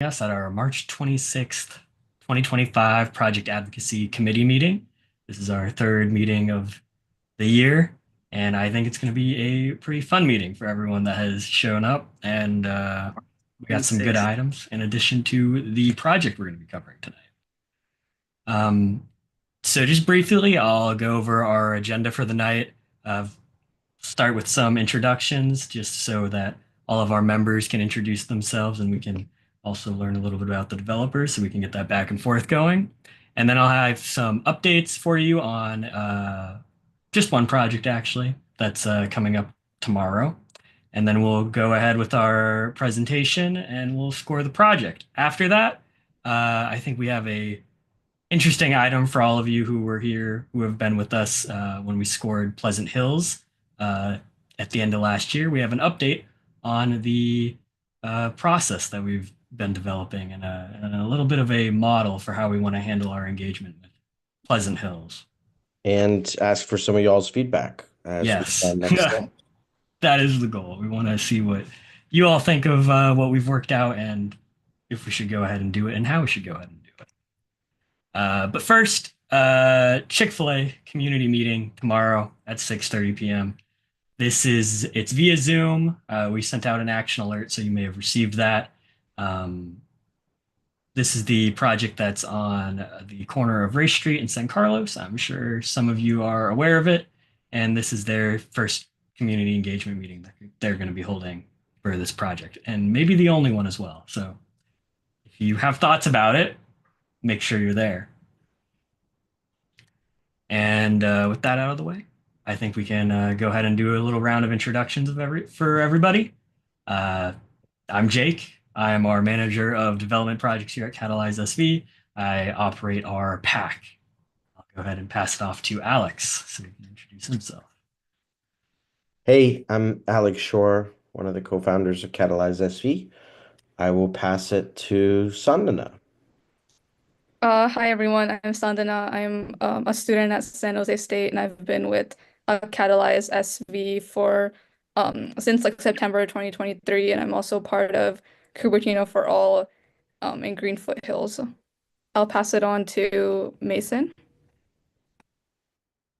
Us at our March 26th, 2025 Project Advocacy Committee meeting. This is our third meeting of the year, and I think it's going to be a pretty fun meeting for everyone that has shown up. And we got some good 26. items in addition to the project we're going to be covering tonight. Um, so just briefly, I'll go over our agenda for the night. Start with some introductions just so that all of our members can introduce themselves and we can also learn a little bit about the developers so we can get that back and forth going. And then I'll have some updates for you on just one project actually that's coming up tomorrow. And then we'll go ahead with our presentation and we'll score the project. After that, I think we have a interesting item for all of you who were here, who have been with us when we scored Pleasant Hills at the end of last year. We have an update on the process that we've been developing and a little bit of a model for how we want to handle our engagement with Pleasant Hills. And ask for some of y'all's feedback as we Yes, plan next step. that is the goal. We want to see what you all think of what we've worked out and if we should go ahead and do it and how we should go ahead and do it. But first, Chick-fil-A community meeting tomorrow at 6:30 p.m. It's via Zoom. We sent out an action alert, so you may have received that. Um, this is the project that's on the corner of Race Street and San Carlos. I'm sure some of you are aware of it. And this is their first community engagement meeting that they're going to be holding for this project, and maybe the only one as well. So if you have thoughts about it, make sure you're there. And with that out of the way, I think we can go ahead and do a little round of introductions for everybody. Uh, I'm Jake. I am our manager of development projects here at Catalyze SV. I operate our PAC. I'll go ahead and pass it off to Alex so he can introduce himself. Hey, I'm Alex Shore, one of the co-founders of Catalyze SV. I will pass it to Sandana. Hi everyone, I'm Sandana. I'm a student at San Jose State, and I've been with Catalyze SV for since like September 2023, and I'm also part of Cupertino for All in Greenfoot Hills. I'll pass it on to Mason.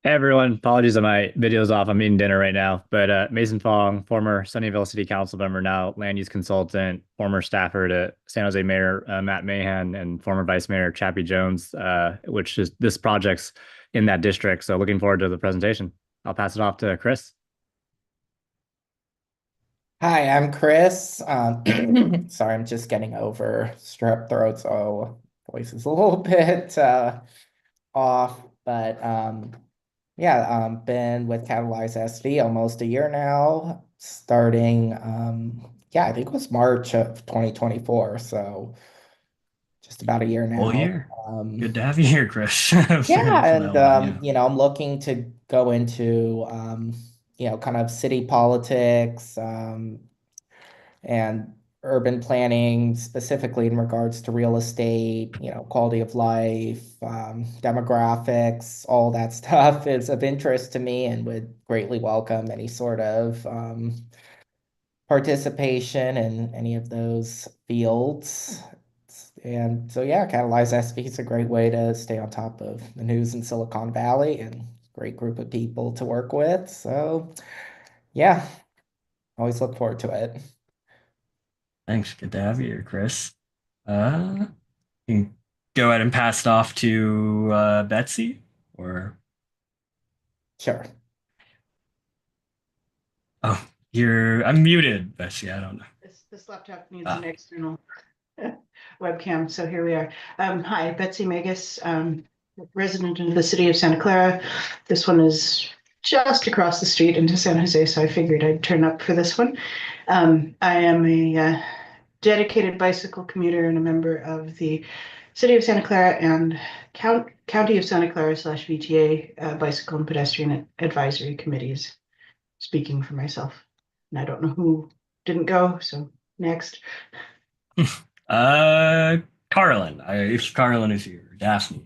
Hey everyone, apologies that my video's off. I'm eating dinner right now. But Mason Fong, former Sunnyvale City Council member, now land use consultant, former staffer to San Jose Mayor Matt Mahan, and former Vice Mayor Chappie Jones, which is this project's in that district. So looking forward to the presentation. I'll pass it off to Chris. Hi, I'm Chris. Sorry, I'm just getting over strep throat, so voice is a little bit off. But yeah, been with Catalyze SV almost a year now, starting yeah, I think it was March of 2024, so just about a year Whole now. year. Good to have you here, Chris. Yeah, For and that long, yeah. I'm looking to go into kind of city politics, and urban planning, specifically in regards to real estate, quality of life, demographics, all that stuff is of interest to me and would greatly welcome any sort of participation in any of those fields. And so, yeah, Catalyze SV is a great way to stay on top of the news in Silicon Valley and great group of people to work with. So, yeah, always look forward to it. Thanks. Good to have you here, Chris. You can go ahead and pass it off to Betsy, or Sure. oh, I'm muted, Betsy. I don't know. This laptop needs an external webcam, so here we are. Hi, Betsy Magus, resident of the city of Santa Clara. This one is just across the street into San Jose, so I figured I'd turn up for this one. I am a dedicated bicycle commuter and a member of the City of Santa Clara and County of Santa Clara / VTA Bicycle and Pedestrian Advisory Committees, speaking for myself. And I don't know who didn't go, so next. Carlin. If Carlin is here, Daphne.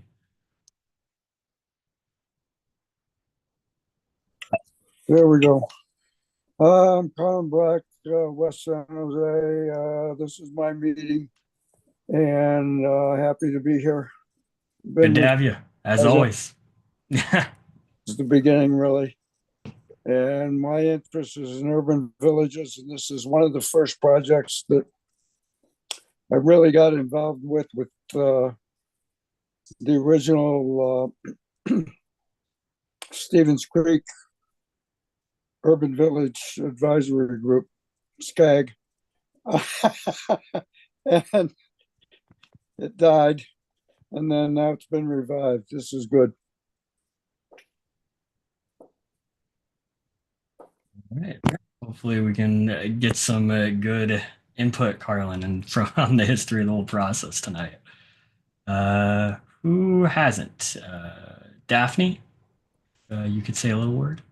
There we go. I'm Colin Black, West San Jose. This is my meeting. and happy to be here. Good Been to with have you, as as always. the beginning, really. And my interest is in urban villages, and this is one of the first projects that I really got involved with the original Stevens Creek Urban Village Advisory Group, SCAG. And it died, and then now it's been revived. This is good. All right. Hopefully we can get some good input, Carlin, and from the history of the whole process tonight. Who hasn't? Daphne, you could say a little word.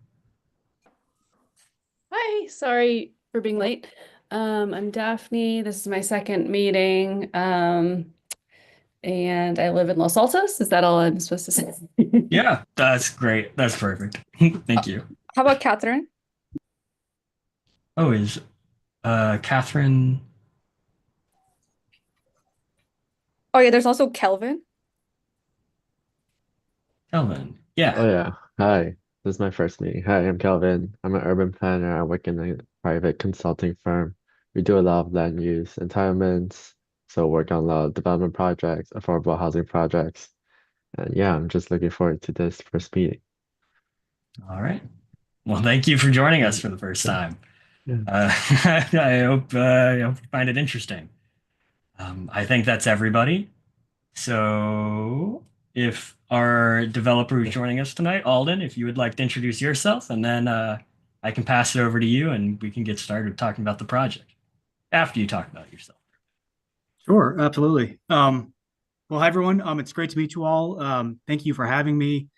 Hi, sorry for being late. I'm Daphne. This is my second meeting. And I live in Los Altos. Is that all I'm supposed to say? Yeah, that's great. That's perfect. Thank you. How about Catherine? Oh, is Catherine? Oh yeah, there's also Kelvin. Kelvin. Oh Yeah. yeah. Hi. This is my first meeting. Hi, I'm Kelvin. I'm an urban planner. I work in a private consulting firm. We do a lot of land use entitlements, so work on a lot of development projects, affordable housing projects. And yeah, I'm just looking forward to this first meeting. All right. Well, thank you for joining us for the first Sure. time. Yeah. I hope you find it interesting. I think that's everybody. So, if our developer who's joining us tonight, Alden, if you would like to introduce yourself, and then I can pass it over to you, and we can get started talking about the project after you talk about yourself. Sure, absolutely. Well, hi everyone. It's great to meet you all. Thank you for having me.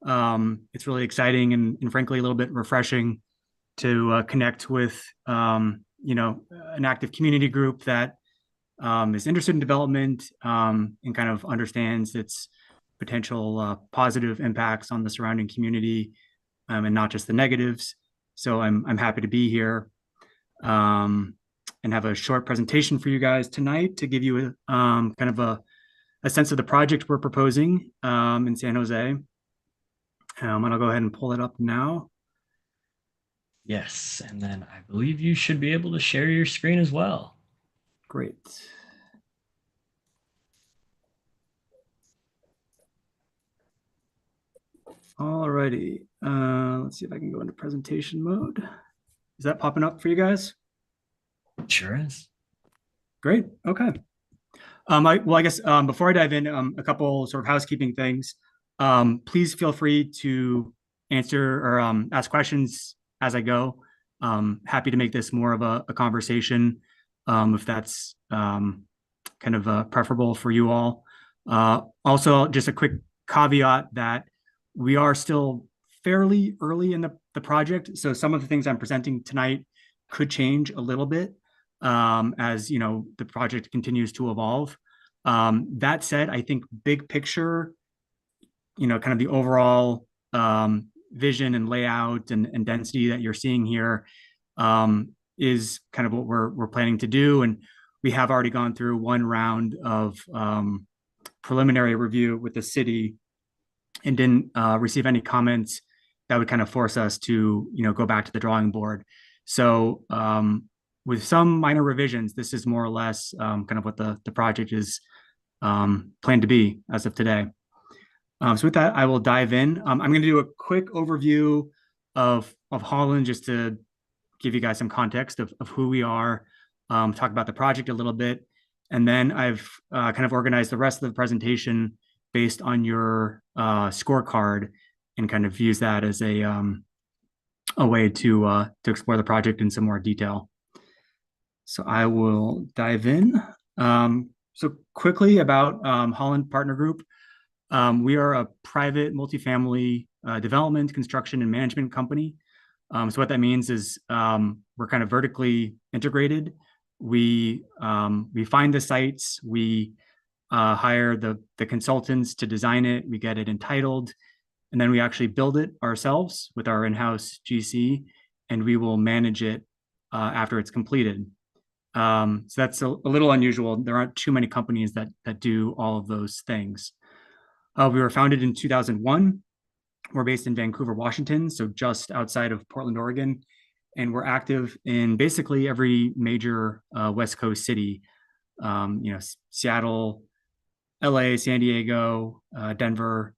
It's really exciting and frankly a little bit refreshing to connect with an active community group that is interested in development and kind of understands its potential positive impacts on the surrounding community and not just the negatives. So I'm happy to be here. And have a short presentation for you guys tonight to give you kind of a sense of the project we're proposing in San Jose. I'm going to go ahead and pull it up now. Yes, and then I believe you should be able to share your screen as well. Great. All righty. Let's see if I can go into presentation mode. Is that popping up for you guys? Sure is. Great. Okay. I guess before I dive in, a couple sort of housekeeping things. Please feel free to answer or ask questions as I go. Happy to make this more of a conversation if that's kind of preferable for you all. Also, just a quick caveat that we are still fairly early in the project. So some of the things I'm presenting tonight could change a little bit as the project continues to evolve. That said, I think big picture, kind of the overall vision and layout and density that you're seeing here is kind of what we're planning to do. And we have already gone through one round of preliminary review with the city and didn't receive any comments that would kind of force us to, go back to the drawing board. So with some minor revisions, this is more or less kind of what the project is planned to be as of today. So with that, I will dive in. I'm going to do a quick overview of Holland just to give you guys some context of who we are, talk about the project a little bit, and then I've kind of organized the rest of the presentation based on your scorecard and kind of use that as a way to explore the project in some more detail. So I will dive in. So quickly about Holland Partner Group. We are a private multifamily development, construction, and management company. So what that means is we're kind of vertically integrated. We find the sites, we hire the consultants to design it, we get it entitled, and then we actually build it ourselves with our in-house GC, and we will manage it after it's completed. So that's a little unusual. There aren't too many companies that do all of those things. We were founded in 2001. We're based in Vancouver, Washington, so just outside of Portland, Oregon, and we're active in basically every major West Coast city. Seattle, LA, San Diego, Denver,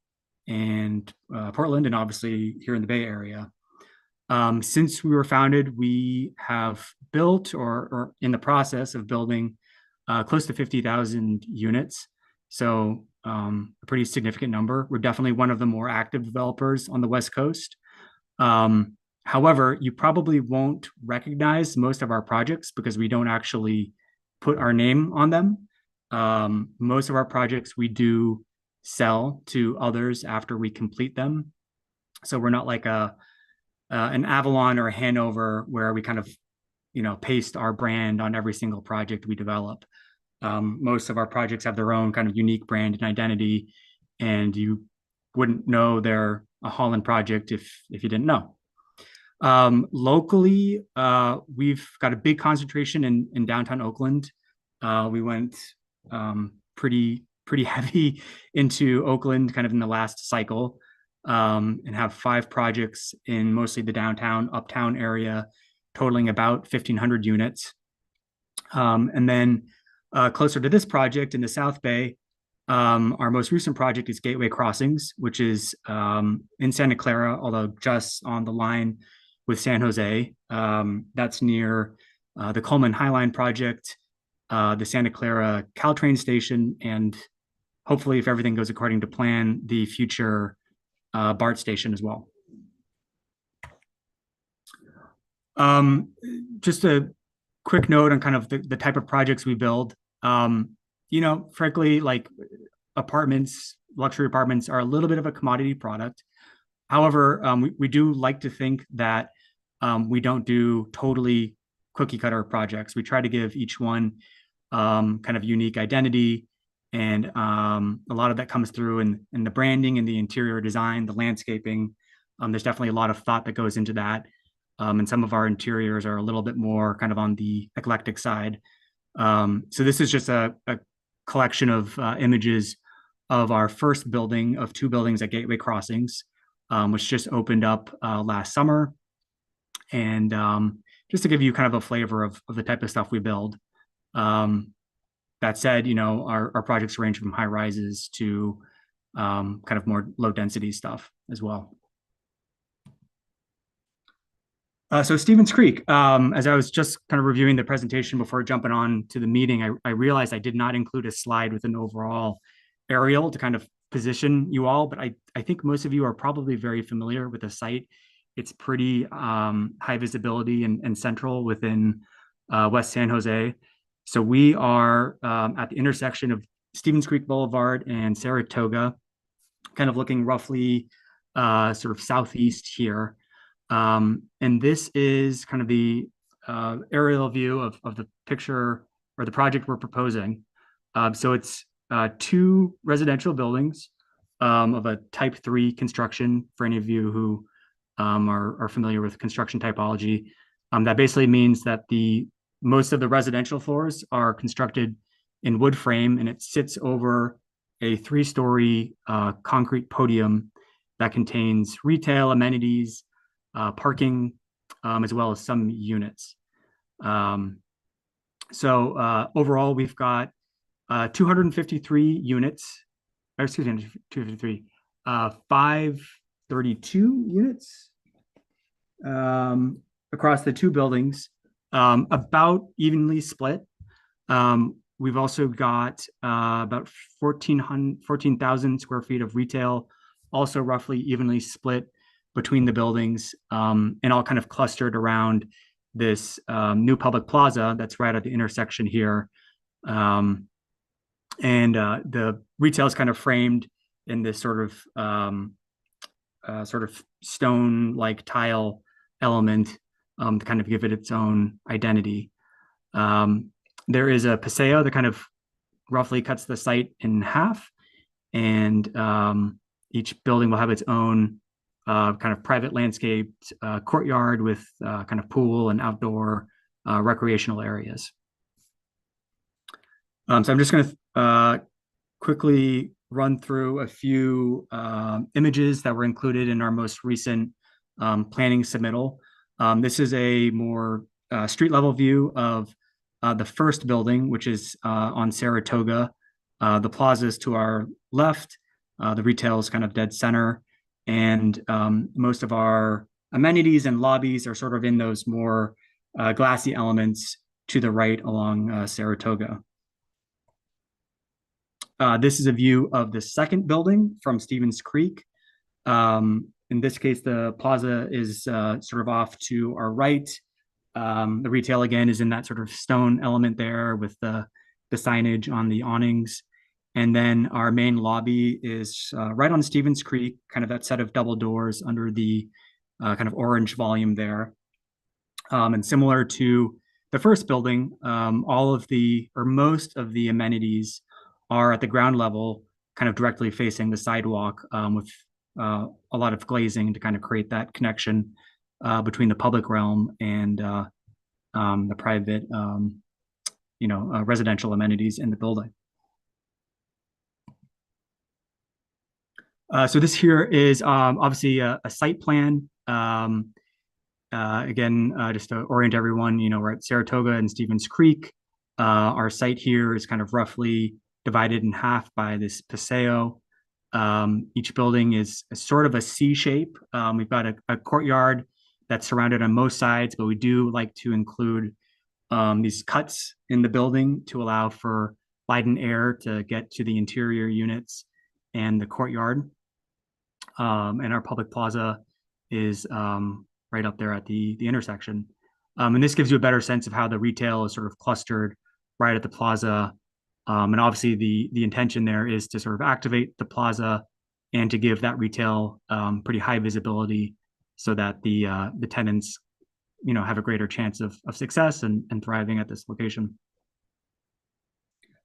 and Portland, and obviously here in the Bay Area. Since we were founded, we have built or in the process of building close to 50,000 units. So a pretty significant number. We're definitely one of the more active developers on the West Coast. However, you probably won't recognize most of our projects because we don't actually put our name on them. Most of our projects we do sell to others after we complete them. So we're not like an Avalon or a Hanover where we kind of, paste our brand on every single project we develop. Most of our projects have their own kind of unique brand and identity, and you wouldn't know they're a Holland project if you didn't know. Locally, we've got a big concentration in downtown Oakland. We went pretty heavy into Oakland kind of in the last cycle, and have 5 projects in mostly the downtown, uptown area, totaling about 1,500 units. And then closer to this project in the South Bay, our most recent project is Gateway Crossings, which is in Santa Clara, although just on the line with San Jose. That's near the Coleman Highline project, the Santa Clara Caltrain station, and hopefully, if everything goes according to plan, the future BART station as well. Just a quick note on kind of the type of projects we build. Frankly, like luxury apartments are a little bit of a commodity product. However, we do like to think that we don't do totally cookie cutter projects. We try to give each one kind of unique identity, and a lot of that comes through in the branding and the interior design, the landscaping. There's definitely a lot of thought that goes into that. And some of our interiors are a little bit more kind of on the eclectic side. So this is just a collection of images of our first building of 2 buildings at Gateway Crossings, which just opened up last summer. And just to give you kind of a flavor of the type of stuff we build. That said, our projects range from high rises to kind of more low density stuff as well. So Stevens Creek, as I was just kind of reviewing the presentation before jumping on to the meeting, I realized I did not include a slide with an overall aerial to kind of position you all, but I think most of you are probably very familiar with the site. It's pretty high visibility and central within West San Jose. So we are at the intersection of Stevens Creek Boulevard and Saratoga, kind of looking roughly sort of southeast here. And this is kind of the aerial view of the picture or the project we're proposing. So it's 2 residential buildings of a type 3 construction for any of you who are familiar with construction typology. That basically means that most of the residential floors are constructed in wood frame, and it sits over a 3-story concrete podium that contains retail amenities, parking, as well as some units. So overall, we've got 253 units, or excuse me, 253, 532 units across the 2 buildings, about evenly split. We've also got about 14,000 square feet of retail, also roughly evenly split between the buildings, and all kind of clustered around this new public plaza that's right at the intersection here. And the retail is kind of framed in this sort of stone-like tile element to kind of give it its own identity. There is a paseo that kind of roughly cuts the site in half, and each building will have its own kind of private landscaped courtyard with kind of pool and outdoor recreational areas. So I'm just going to quickly run through a few images that were included in our most recent planning submittal. This is a more street level view of the first building, which is on Saratoga. The plaza is to our left. The retail is kind of dead center. And most of our amenities and lobbies are sort of in those more glassy elements to the right along Saratoga. This is a view of the second building from Stevens Creek. In this case, the plaza is sort of off to our right. The retail again is in that sort of stone element there with the signage on the awnings. And then our main lobby is right on Stevens Creek, kind of that set of double doors under the kind of orange volume there. And similar to the first building, all of the, or most of the amenities are at the ground level, kind of directly facing the sidewalk with a lot of glazing to kind of create that connection between the public realm and the private, residential amenities in the building. So this here is obviously a site plan. Again, just to orient everyone, we're at Saratoga and Stevens Creek. Our site here is kind of roughly divided in half by this paseo. Each building is sort of a C shape. We've got a courtyard that's surrounded on most sides, but we do like to include these cuts in the building to allow for light and air to get to the interior units and the courtyard. And our public plaza is right up there at the intersection. And this gives you a better sense of how the retail is sort of clustered right at the plaza. And obviously the intention there is to sort of activate the plaza and to give that retail pretty high visibility so that the tenants, have a greater chance of success and thriving at this location.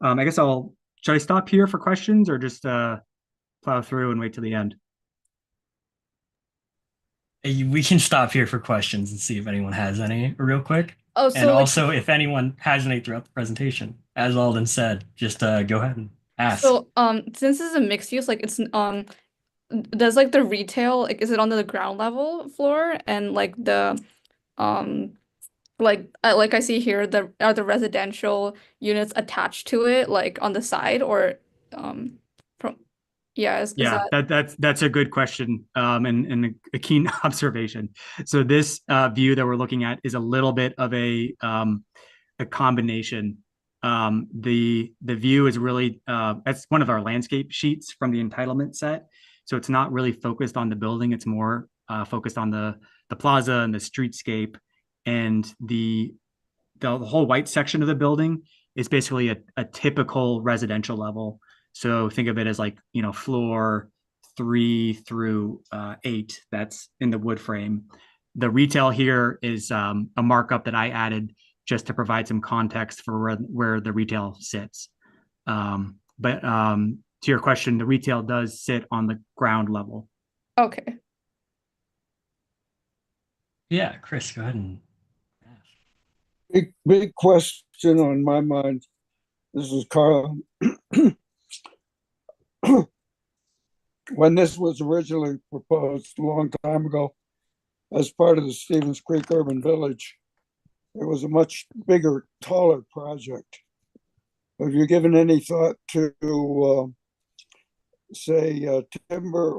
I guess should I stop here for questions or just plow through and wait till the end? We can stop here for questions and see if anyone has any real quick. Oh, And so also, if anyone has any throughout the presentation, as Alden said, just go ahead and ask. so since this is a mixed use, like it's does like the retail, like is it on the ground level floor and like the like I see here, are the residential units attached to it like on the side or from is Yeah, that that's a good question and a keen observation. So this view that we're looking at is a little bit of a combination. The view is really that's one of our landscape sheets from the entitlement set. So it's not really focused on the building. It's more focused on the plaza and the streetscape, and the whole white section of the building is basically a typical residential level. So think of it as like, floor 3 through 8, that's in the wood frame. The retail here is a markup that I added just to provide some context for where the retail sits. But to your question, the retail does sit on the ground level. okay. Yeah, Chris, go ahead and ask. Big question on my mind. This is Carl. When this was originally proposed a long time ago as part of the Stevens Creek Urban Village, it was a much bigger, taller project. Have you given any thought to, say, timber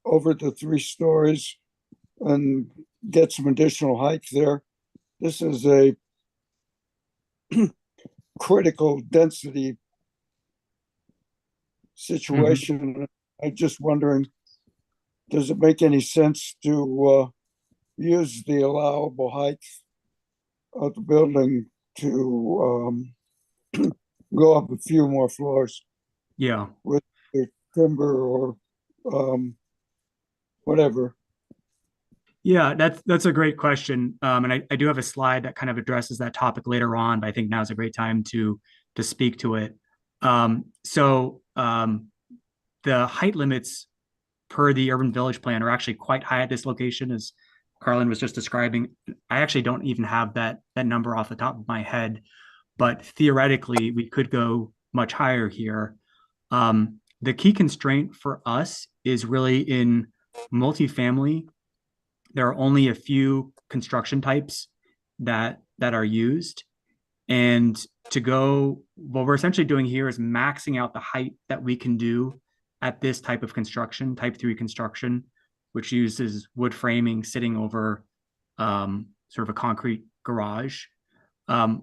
over the 3 stories and get some additional height there? This is a critical density situation. I'm just wondering, does it make any sense to use the allowable height of the building to go up a few more floors? Yeah. With the timber or whatever. Yeah, that's a great question. And I do have a slide that kind of addresses that topic later on, but I think now is a great time to speak to it. The height limits per the urban village plan are actually quite high at this location, as Carlin was just describing. I actually don't even have that number off the top of my head, but theoretically we could go much higher here. The key constraint for us is really in multifamily. There are only a few construction types that are used. And to go, what we're essentially doing here is maxing out the height that we can do at this type of construction, type 3 construction, which uses wood framing sitting over sort of a concrete garage. The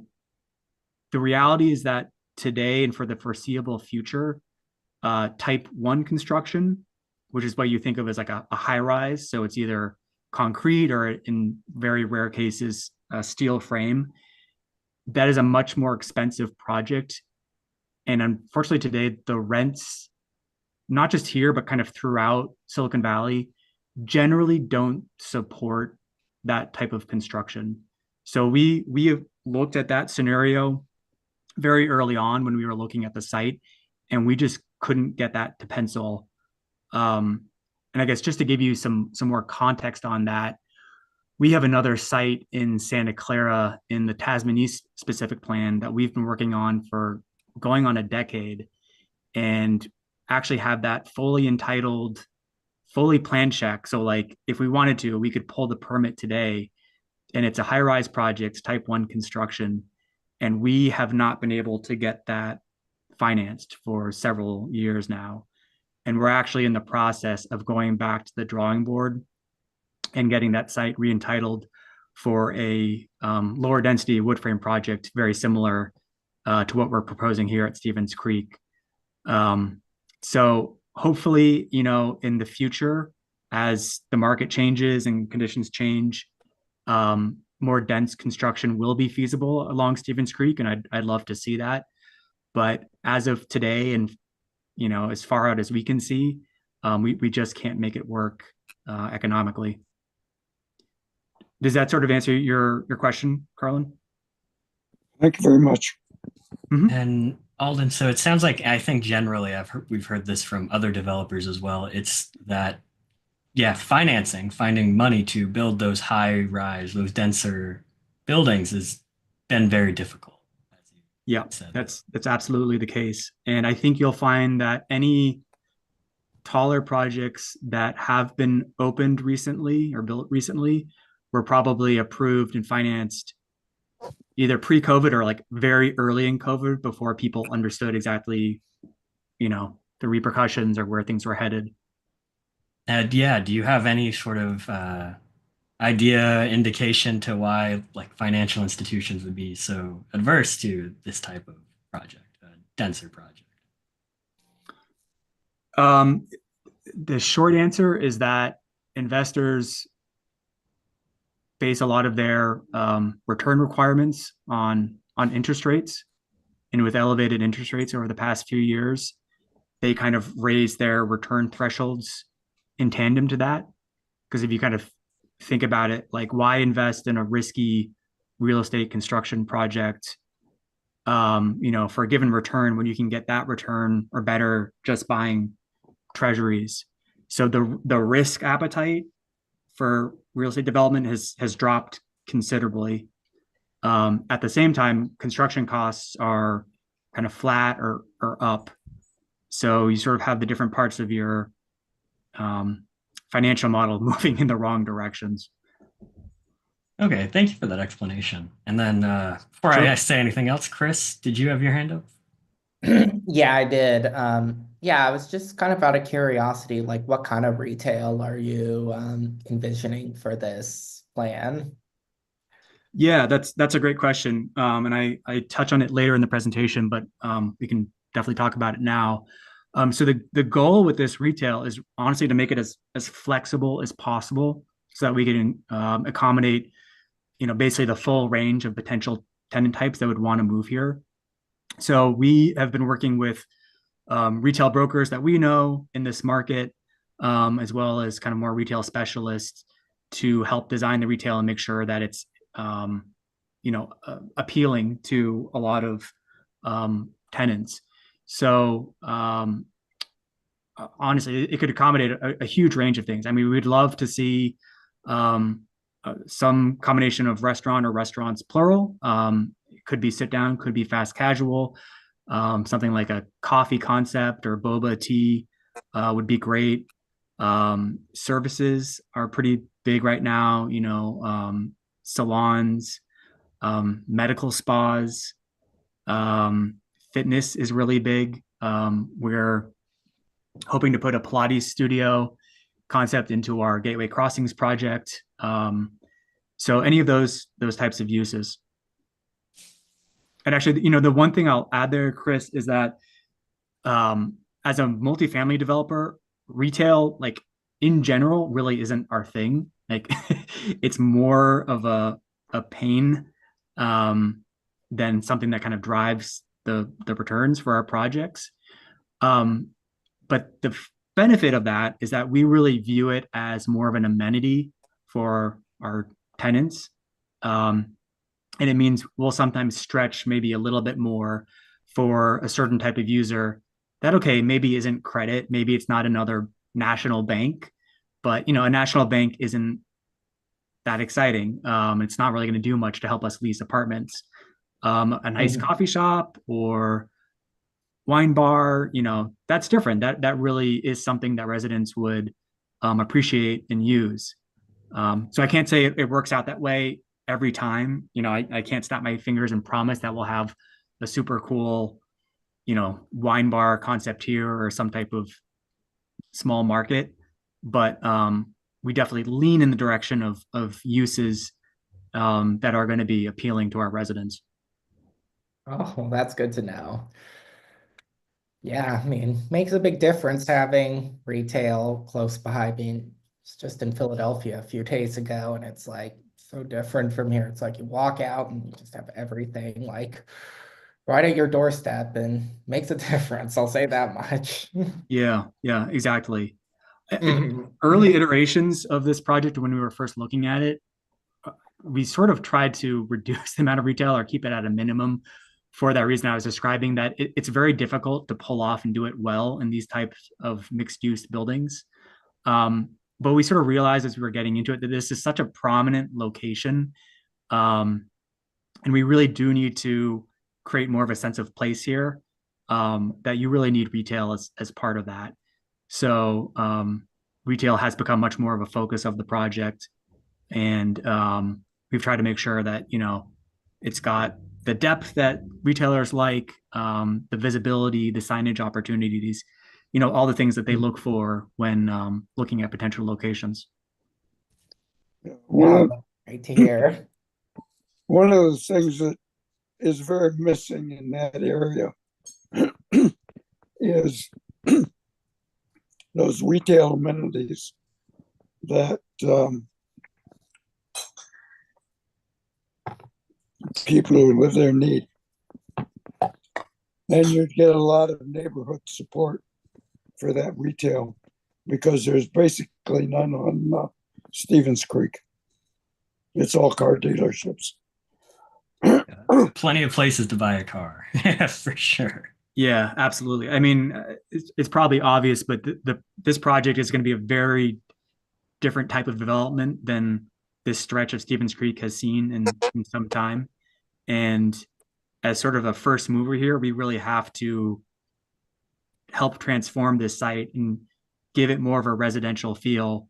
reality is that today and for the foreseeable future, type 1 construction, which is what you think of as like a high rise, so it's either concrete or in very rare cases, a steel frame, that is a much more expensive project. And unfortunately today, the rents, not just here, but kind of throughout Silicon Valley, generally don't support that type of construction. So we have looked at that scenario very early on when we were looking at the site, and we just couldn't get that to pencil. And I guess just to give you some more context on that, we have another site in Santa Clara in the Tasman East specific plan that we've been working on for going on a decade, and actually have that fully entitled, fully plan check. So like if we wanted to, we could pull the permit today, and it's a high-rise project, type 1 construction, and we have not been able to get that financed for several years now. And we're actually in the process of going back to the drawing board and getting that site re-entitled for a lower density wood frame project, very similar to what we're proposing here at Stevens Creek. So hopefully, in the future, as the market changes and conditions change, more dense construction will be feasible along Stevens Creek, and I'd love to see that. But as of today, and as far out as we can see, we just can't make it work economically. Does that sort of answer your question, Carlin? Thank you very much. And Alden, so it sounds like, I think generally we've heard this from other developers as well. It's that, yeah, finding money to build those high rise, those denser buildings has been very difficult. Yeah, that's absolutely the case. And I think you'll find that any taller projects that have been opened recently or built recently were probably approved and financed either pre-COVID or like very early in COVID, before people understood exactly, the repercussions or where things were headed. Yeah, do you have any sort of idea, indication to why like financial institutions would be so adverse to this type of project, a denser project? The short answer is that investors base a lot of their return requirements on interest rates, and with elevated interest rates over the past few years, they kind of raise their return thresholds in tandem to that. Because if you kind of think about it, like why invest in a risky real estate construction project, for a given return when you can get that return or better just buying treasuries? So the risk appetite for real estate development has dropped considerably. At the same time, construction costs are kind of flat or up. So you sort of have the different parts of your financial model moving in the wrong directions. Okay, thank you for that explanation. And then before I say anything else, Chris, did you have your hand up? Yeah, I did. Yeah, I was just kind of out of curiosity, like what kind of retail are you envisioning for this plan? Yeah, that's a great question. And I touch on it later in the presentation, but we can definitely talk about it now. So the goal with this retail is honestly to make it as flexible as possible, so that we can accommodate, basically the full range of potential tenant types that would want to move here. So we have been working with retail brokers that we know in this market, as well as kind of more retail specialists, to help design the retail and make sure that it's appealing to a lot of tenants. So honestly, it could accommodate a huge range of things. I mean, we'd love to see some combination of restaurant or restaurants plural It could be sit down, could be fast casual. Something like a coffee concept or boba tea would be great. Services are pretty big right now, salons, medical spas, fitness is really big. We're hoping to put a Pilates studio concept into our Gateway Crossings project. So any of those types of uses. And actually, the one thing I'll add there, Chris, is that as a multifamily developer, retail, like in general, really isn't our thing. Like it's more of a pain than something that kind of drives the returns for our projects. But the benefit of that is that we really view it as more of an amenity for our tenants. And it means we'll sometimes stretch maybe a little bit more for a certain type of user that, okay, maybe isn't credit, maybe it's not another national bank, but a national bank isn't that exciting. It's not really going to do much to help us lease apartments. A nice coffee shop or wine bar, that's different. That really is something that residents would appreciate and use. So I can't say it works out that way every time. I can't snap my fingers and promise that we'll have a super cool, wine bar concept here or some type of small market. But we definitely lean in the direction of uses that are going to be appealing to our residents. Oh, well, that's good to know. Yeah, I mean, makes a big difference having retail close by. Being just in Philadelphia a few days ago, and it's like so different from here. It's like you walk out and you just have everything like right at your doorstep, and makes a difference. I'll say that much. Yeah, exactly. Mhm. Early iterations of this project, when we were first looking at it, we sort of tried to reduce the amount of retail or keep it at a minimum for that reason I was describing, that it's very difficult to pull off and do it well in these types of mixed use buildings. But we sort of realized as we were getting into it that this is such a prominent location. And we really do need to create more of a sense of place here, that you really need retail as part of that. So retail has become much more of a focus of the project. And we've tried to make sure that, it's got the depth that retailers like, the visibility, the signage opportunities, all the things that they look for when looking at potential locations. One of, Great to hear. one of the things that is very missing in that area is those retail amenities that people who live there need. And you'd get a lot of neighborhood support for that retail because there's basically none on Stevens Creek. It's all car dealerships. Plenty of places to buy a car. Yeah, for sure. Yeah, absolutely. I mean, it's probably obvious, but this project is going to be a very different type of development than this stretch of Stevens Creek has seen in some time. And as sort of a first mover here, we really have to help transform this site and give it more of a residential feel,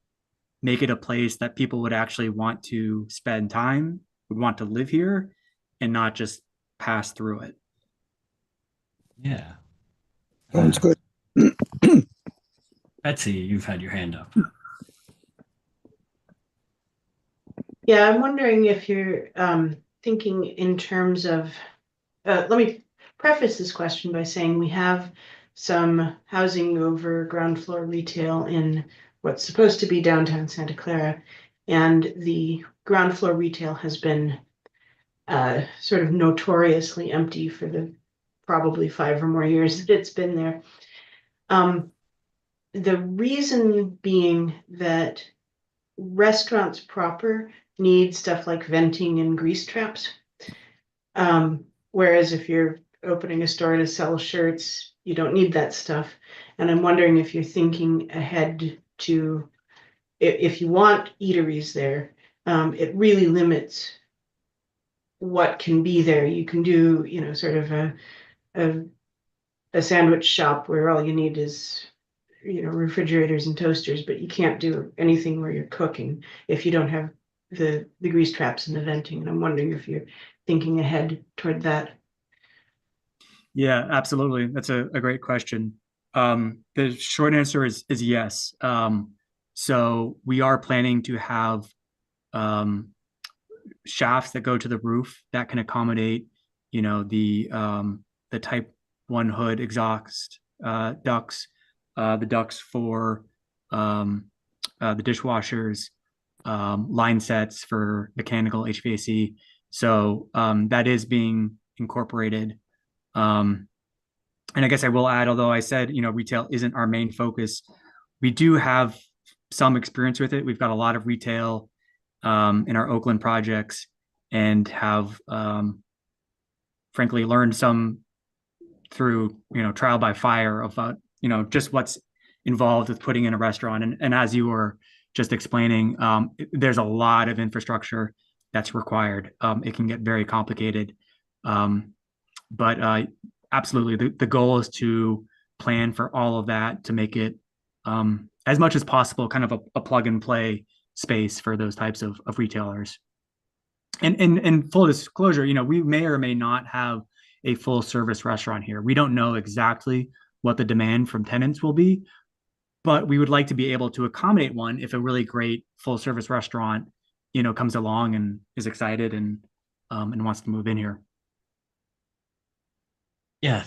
make it a place that people would actually want to spend time, would want to live here, and not just pass through it. Yeah. Sounds good. Betsy, you've had your hand up. Yeah, I'm wondering if you're thinking in terms of, let me preface this question by saying we have some housing over ground floor retail in what's supposed to be downtown Santa Clara. And the ground floor retail has been sort of notoriously empty for the probably 5 or more years that it's been there. The reason being that restaurants proper need stuff like venting and grease traps. Whereas if you're opening a store to sell shirts, you don't need that stuff. And I'm wondering if you're thinking ahead to, if you want eateries there, it really limits what can be there. You can do, sort of a sandwich shop where all you need is, refrigerators and toasters, but you can't do anything where you're cooking if you don't have the grease traps and the venting. And I'm wondering if you're thinking ahead toward that. Yeah, absolutely. That's a great question. The short answer is yes. So we are planning to have shafts that go to the roof that can accommodate, the type 1 hood exhaust ducts, the ducts for the dishwashers, line sets for mechanical HVAC. So that is being incorporated. And I guess I will add, although I said, retail isn't our main focus, we do have some experience with it. We've got a lot of retail in our Oakland projects and have frankly learned some through, trial by fire about, just what's involved with putting in a restaurant. And as you were just explaining, there's a lot of infrastructure that's required. It can get very complicated. But absolutely, the goal is to plan for all of that to make it as much as possible kind of a plug and play space for those types of retailers. And full disclosure, we may or may not have a full service restaurant here. We don't know exactly what the demand from tenants will be, but we would like to be able to accommodate one if a really great full service restaurant, comes along and is excited and wants to move in here. Yeah,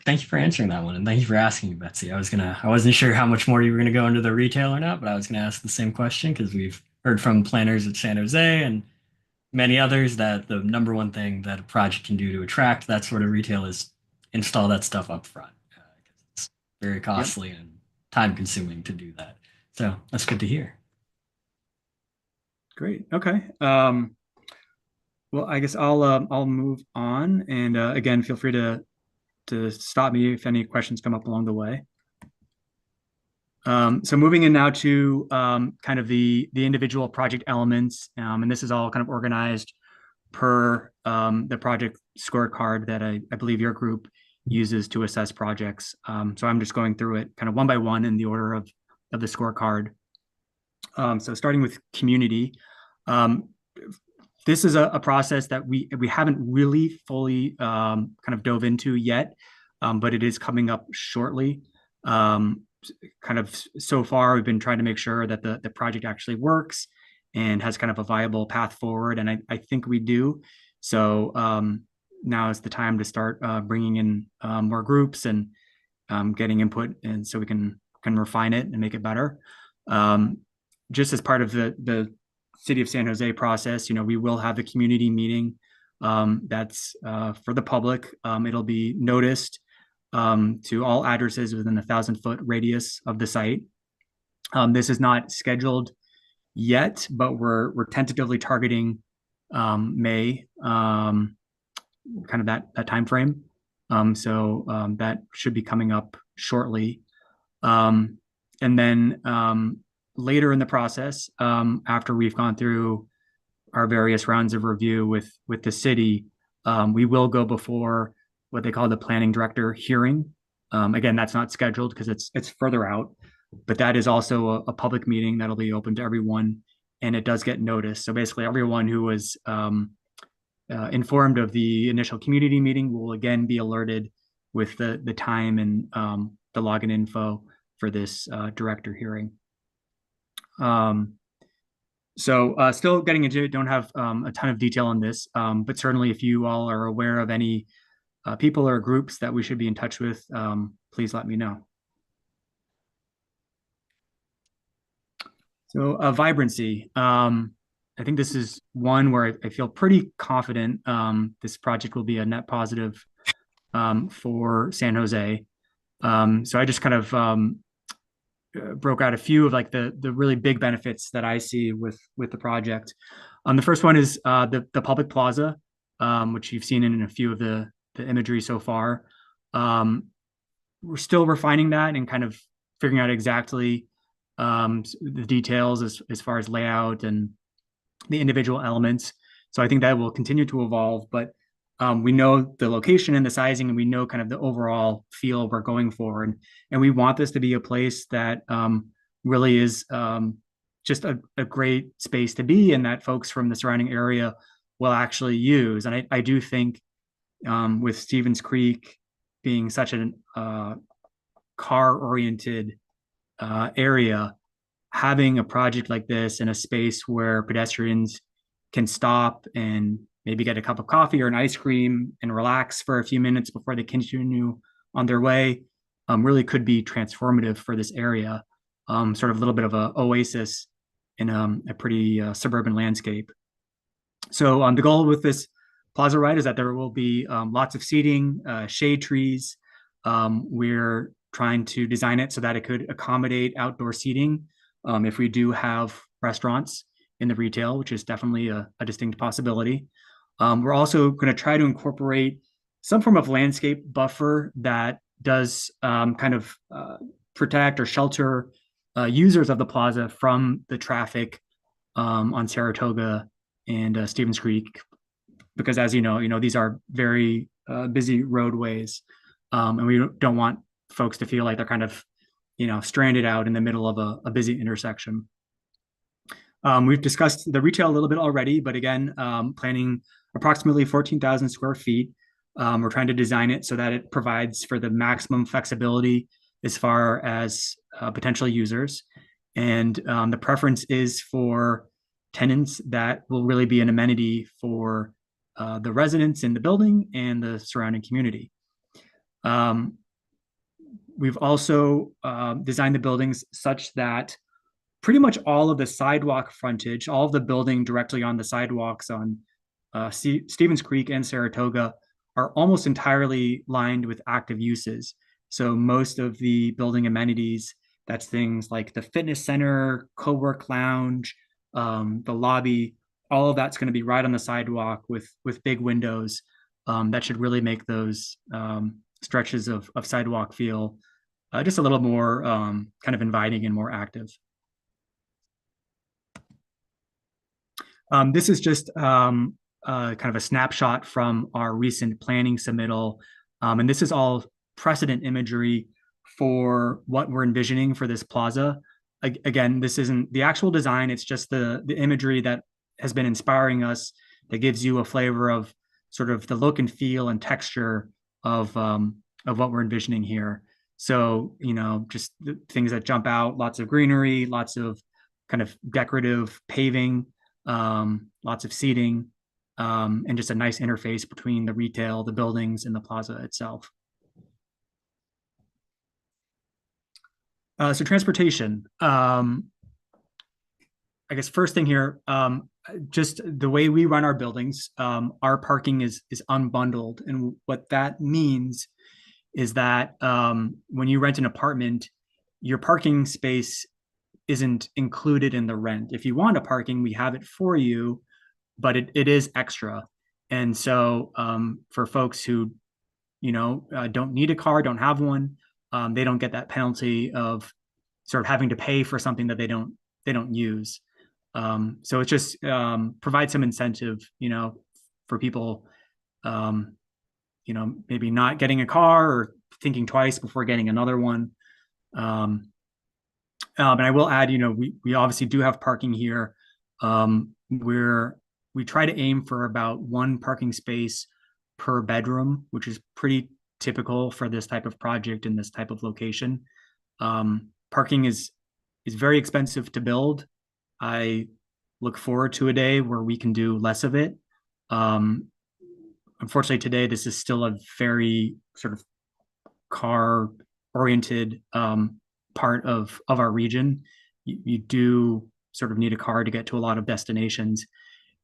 thank you for answering that one, and thank you for asking me, Betsy. I wasn't sure how much more you were gonna go into the retail or not, but I was gonna ask the same question because we've heard from planners at San Jose and many others that the number one thing that a project can do to attract that sort of retail is install that stuff up front, because it's very costly and time consuming to do that. So that's good to hear. Great. Okay. Well, I guess I'll move on, and again, feel free to stop me if any questions come up along the way. So moving in now to kind of the individual project elements, and this is all kind of organized per the project scorecard that I believe your group uses to assess projects. So I'm just going through it kind of one by one in the order of the scorecard. So starting with community, this is a process that we haven't really fully kind of dove into yet, but it is coming up shortly. Kind of so far, we've been trying to make sure that the project actually works and has kind of a viable path forward, and I think we do. So now is the time to start bringing in more groups and getting input, and so we can refine it and make it better. Just as part of the City of San Jose process, we will have a community meeting that's for the public. It'll be noticed to all addresses within a 1,000-foot radius of the site. This is not scheduled yet, but we're tentatively targeting May, kind of that time frame. So that should be coming up shortly. And then later in the process, after we've gone through our various rounds of review with the city, we will go before what they call the planning director hearing. Again, that's not scheduled because it's further out, but that is also a public meeting that'll be open to everyone, and it does get noticed. So basically, everyone who was informed of the initial community meeting will again be alerted with the time and the login info for this director hearing. So still getting into it, don't have a ton of detail on this, but certainly if you all are aware of any people or groups that we should be in touch with, please let me know. So vibrancy. I think this is one where I feel pretty confident this project will be a net positive for San Jose. So I just kind of broke out a few of like the really big benefits that I see with the project. The first one is the public plaza, which you've seen in a few of the imagery so far. We're still refining that and kind of figuring out exactly the details as far as layout and the individual elements. So I think that will continue to evolve, but we know the location and the sizing, and we know kind of the overall feel we're going for. And we want this to be a place that really is just a great space to be, and that folks from the surrounding area will actually use. And I do think with Stevens Creek being such an car-oriented area, having a project like this in a space where pedestrians can stop and maybe get a cup of coffee or an ice cream and relax for a few minutes before they continue on their way really could be transformative for this area. Sort of a little bit of an oasis in a pretty suburban landscape. So the goal with this plaza ride is that there will be lots of seating, shade trees. We're trying to design it so that it could accommodate outdoor seating if we do have restaurants in the retail, which is definitely a distinct possibility. We're also going to try to incorporate some form of landscape buffer that does kind of protect or shelter users of the plaza from the traffic on Saratoga and Stevens Creek, because as you know, these are very busy roadways, and we don't want folks to feel like they're kind of, stranded out in the middle of a busy intersection. We've discussed the retail a little bit already, but again, planning approximately 14,000 square feet. We're trying to design it so that it provides for the maximum flexibility as far as potential users. And the preference is for tenants that will really be an amenity for the residents in the building and the surrounding community. We've also designed the buildings such that pretty much all of the sidewalk frontage, all of the building directly on the sidewalks on Stevens Creek and Saratoga are almost entirely lined with active uses. So most of the building amenities, that's things like the fitness center, co-work lounge, the lobby, all of that's going to be right on the sidewalk with big windows. That should really make those stretches of sidewalk feel just a little more kind of inviting and more active. This is just kind of a snapshot from our recent planning submittal. And this is all precedent imagery for what we're envisioning for this plaza. Again, this isn't the actual design, it's just the imagery that has been inspiring us, that gives you a flavor of sort of the look and feel and texture of what we're envisioning here. So, just the things that jump out, lots of greenery, lots of kind of decorative paving, lots of seating, and just a nice interface between the retail, the buildings, and the plaza itself. So transportation. I guess first thing here, just the way we run our buildings, our parking is unbundled. And what that means is that when you rent an apartment, your parking space isn't included in the rent. If you want a parking, we have it for you, but it is extra. And so for folks who, don't need a car, don't have one, they don't get that penalty of sort of having to pay for something that they don't use. So it just provides some incentive, for people, maybe not getting a car or thinking twice before getting another one. And I will add, we obviously do have parking here. We try to aim for about one parking space per bedroom, which is pretty typical for this type of project in this type of location. Parking is very expensive to build. I look forward to a day where we can do less of it. Unfortunately, today, this is still a very sort of car-oriented part of our region. You do sort of need a car to get to a lot of destinations.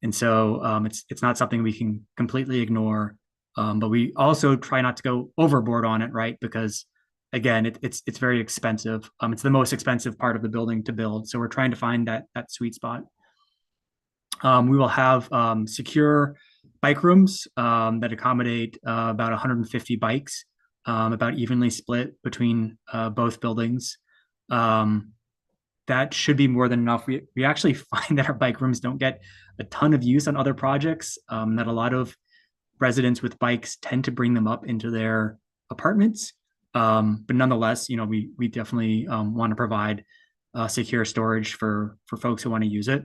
And so it's not something we can completely ignore. But we also try not to go overboard on it, right? Because again, it's very expensive. It's the most expensive part of the building to build. So we're trying to find that sweet spot. We will have secure bike rooms that accommodate about 150 bikes, about evenly split between both buildings. that should be more than enough. We actually find that our bike rooms don't get a ton of use on other projects, that a lot of residents with bikes tend to bring them up into their apartments. But nonetheless, we definitely want to provide secure storage for folks who want to use it.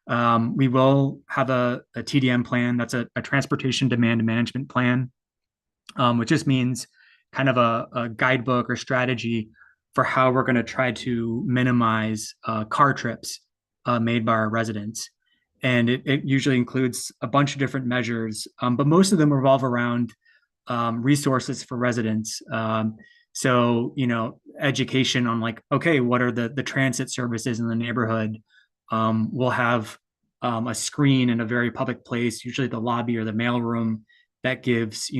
We will have a TDM plan. That's a transportation demand management plan, which just means kind of a guidebook or strategy for how we're going to try to minimize car trips made by our residents. And it usually includes a bunch of different measures, but most of them revolve around resources for residents. So, education on like, okay, what are the transit services in the neighborhood? We'll have a screen in a very public place, usually the lobby or the mailroom, that gives,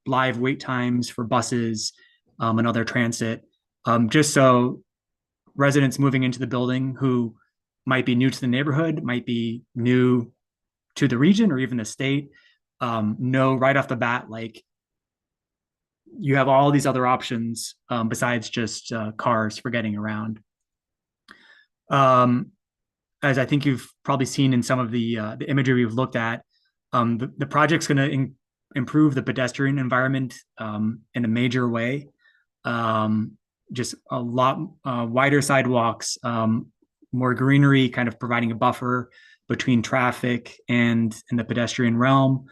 live wait times for buses and other transit, just so residents moving into the building who might be new to the neighborhood, might be new to the region or even the state, know right off the bat, like, you have all these other options besides just cars for getting around. As I think you've probably seen in some of the imagery we've looked at, the project's going to improve the pedestrian environment in a major way. Just a lot wider sidewalks, more greenery, kind of providing a buffer between traffic and the pedestrian realm.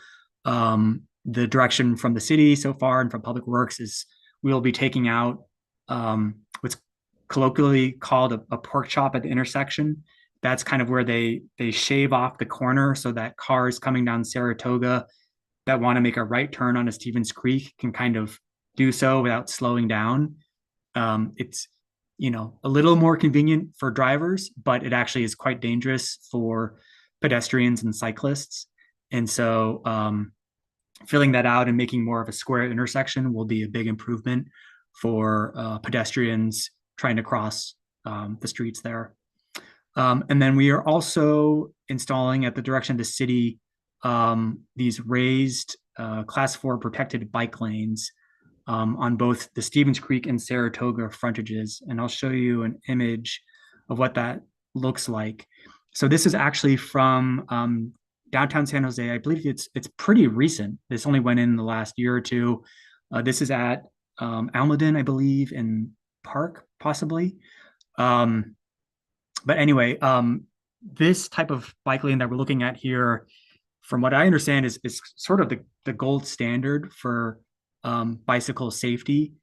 The direction from the city so far and from Public Works is we'll be taking out what's colloquially called a pork chop at the intersection. That's kind of where they shave off the corner so that cars coming down Saratoga that want to make a right turn onto Stevens Creek can kind of do so without slowing down. It's a little more convenient for drivers, but it actually is quite dangerous for pedestrians and cyclists. And so filling that out and making more of a square intersection will be a big improvement for pedestrians trying to cross the streets there. And then we are also installing, at the direction of the city, these raised class 4 protected bike lanes on both the Stevens Creek and Saratoga frontages. And I'll show you an image of what that looks like. So this is actually from downtown San Jose. I believe it's pretty recent. This only went in the last year or two. This is at Almaden, I believe, in Park, possibly. But anyway, this type of bike lane that we're looking at here, from what I understand, is sort of the gold standard for bicycle safety.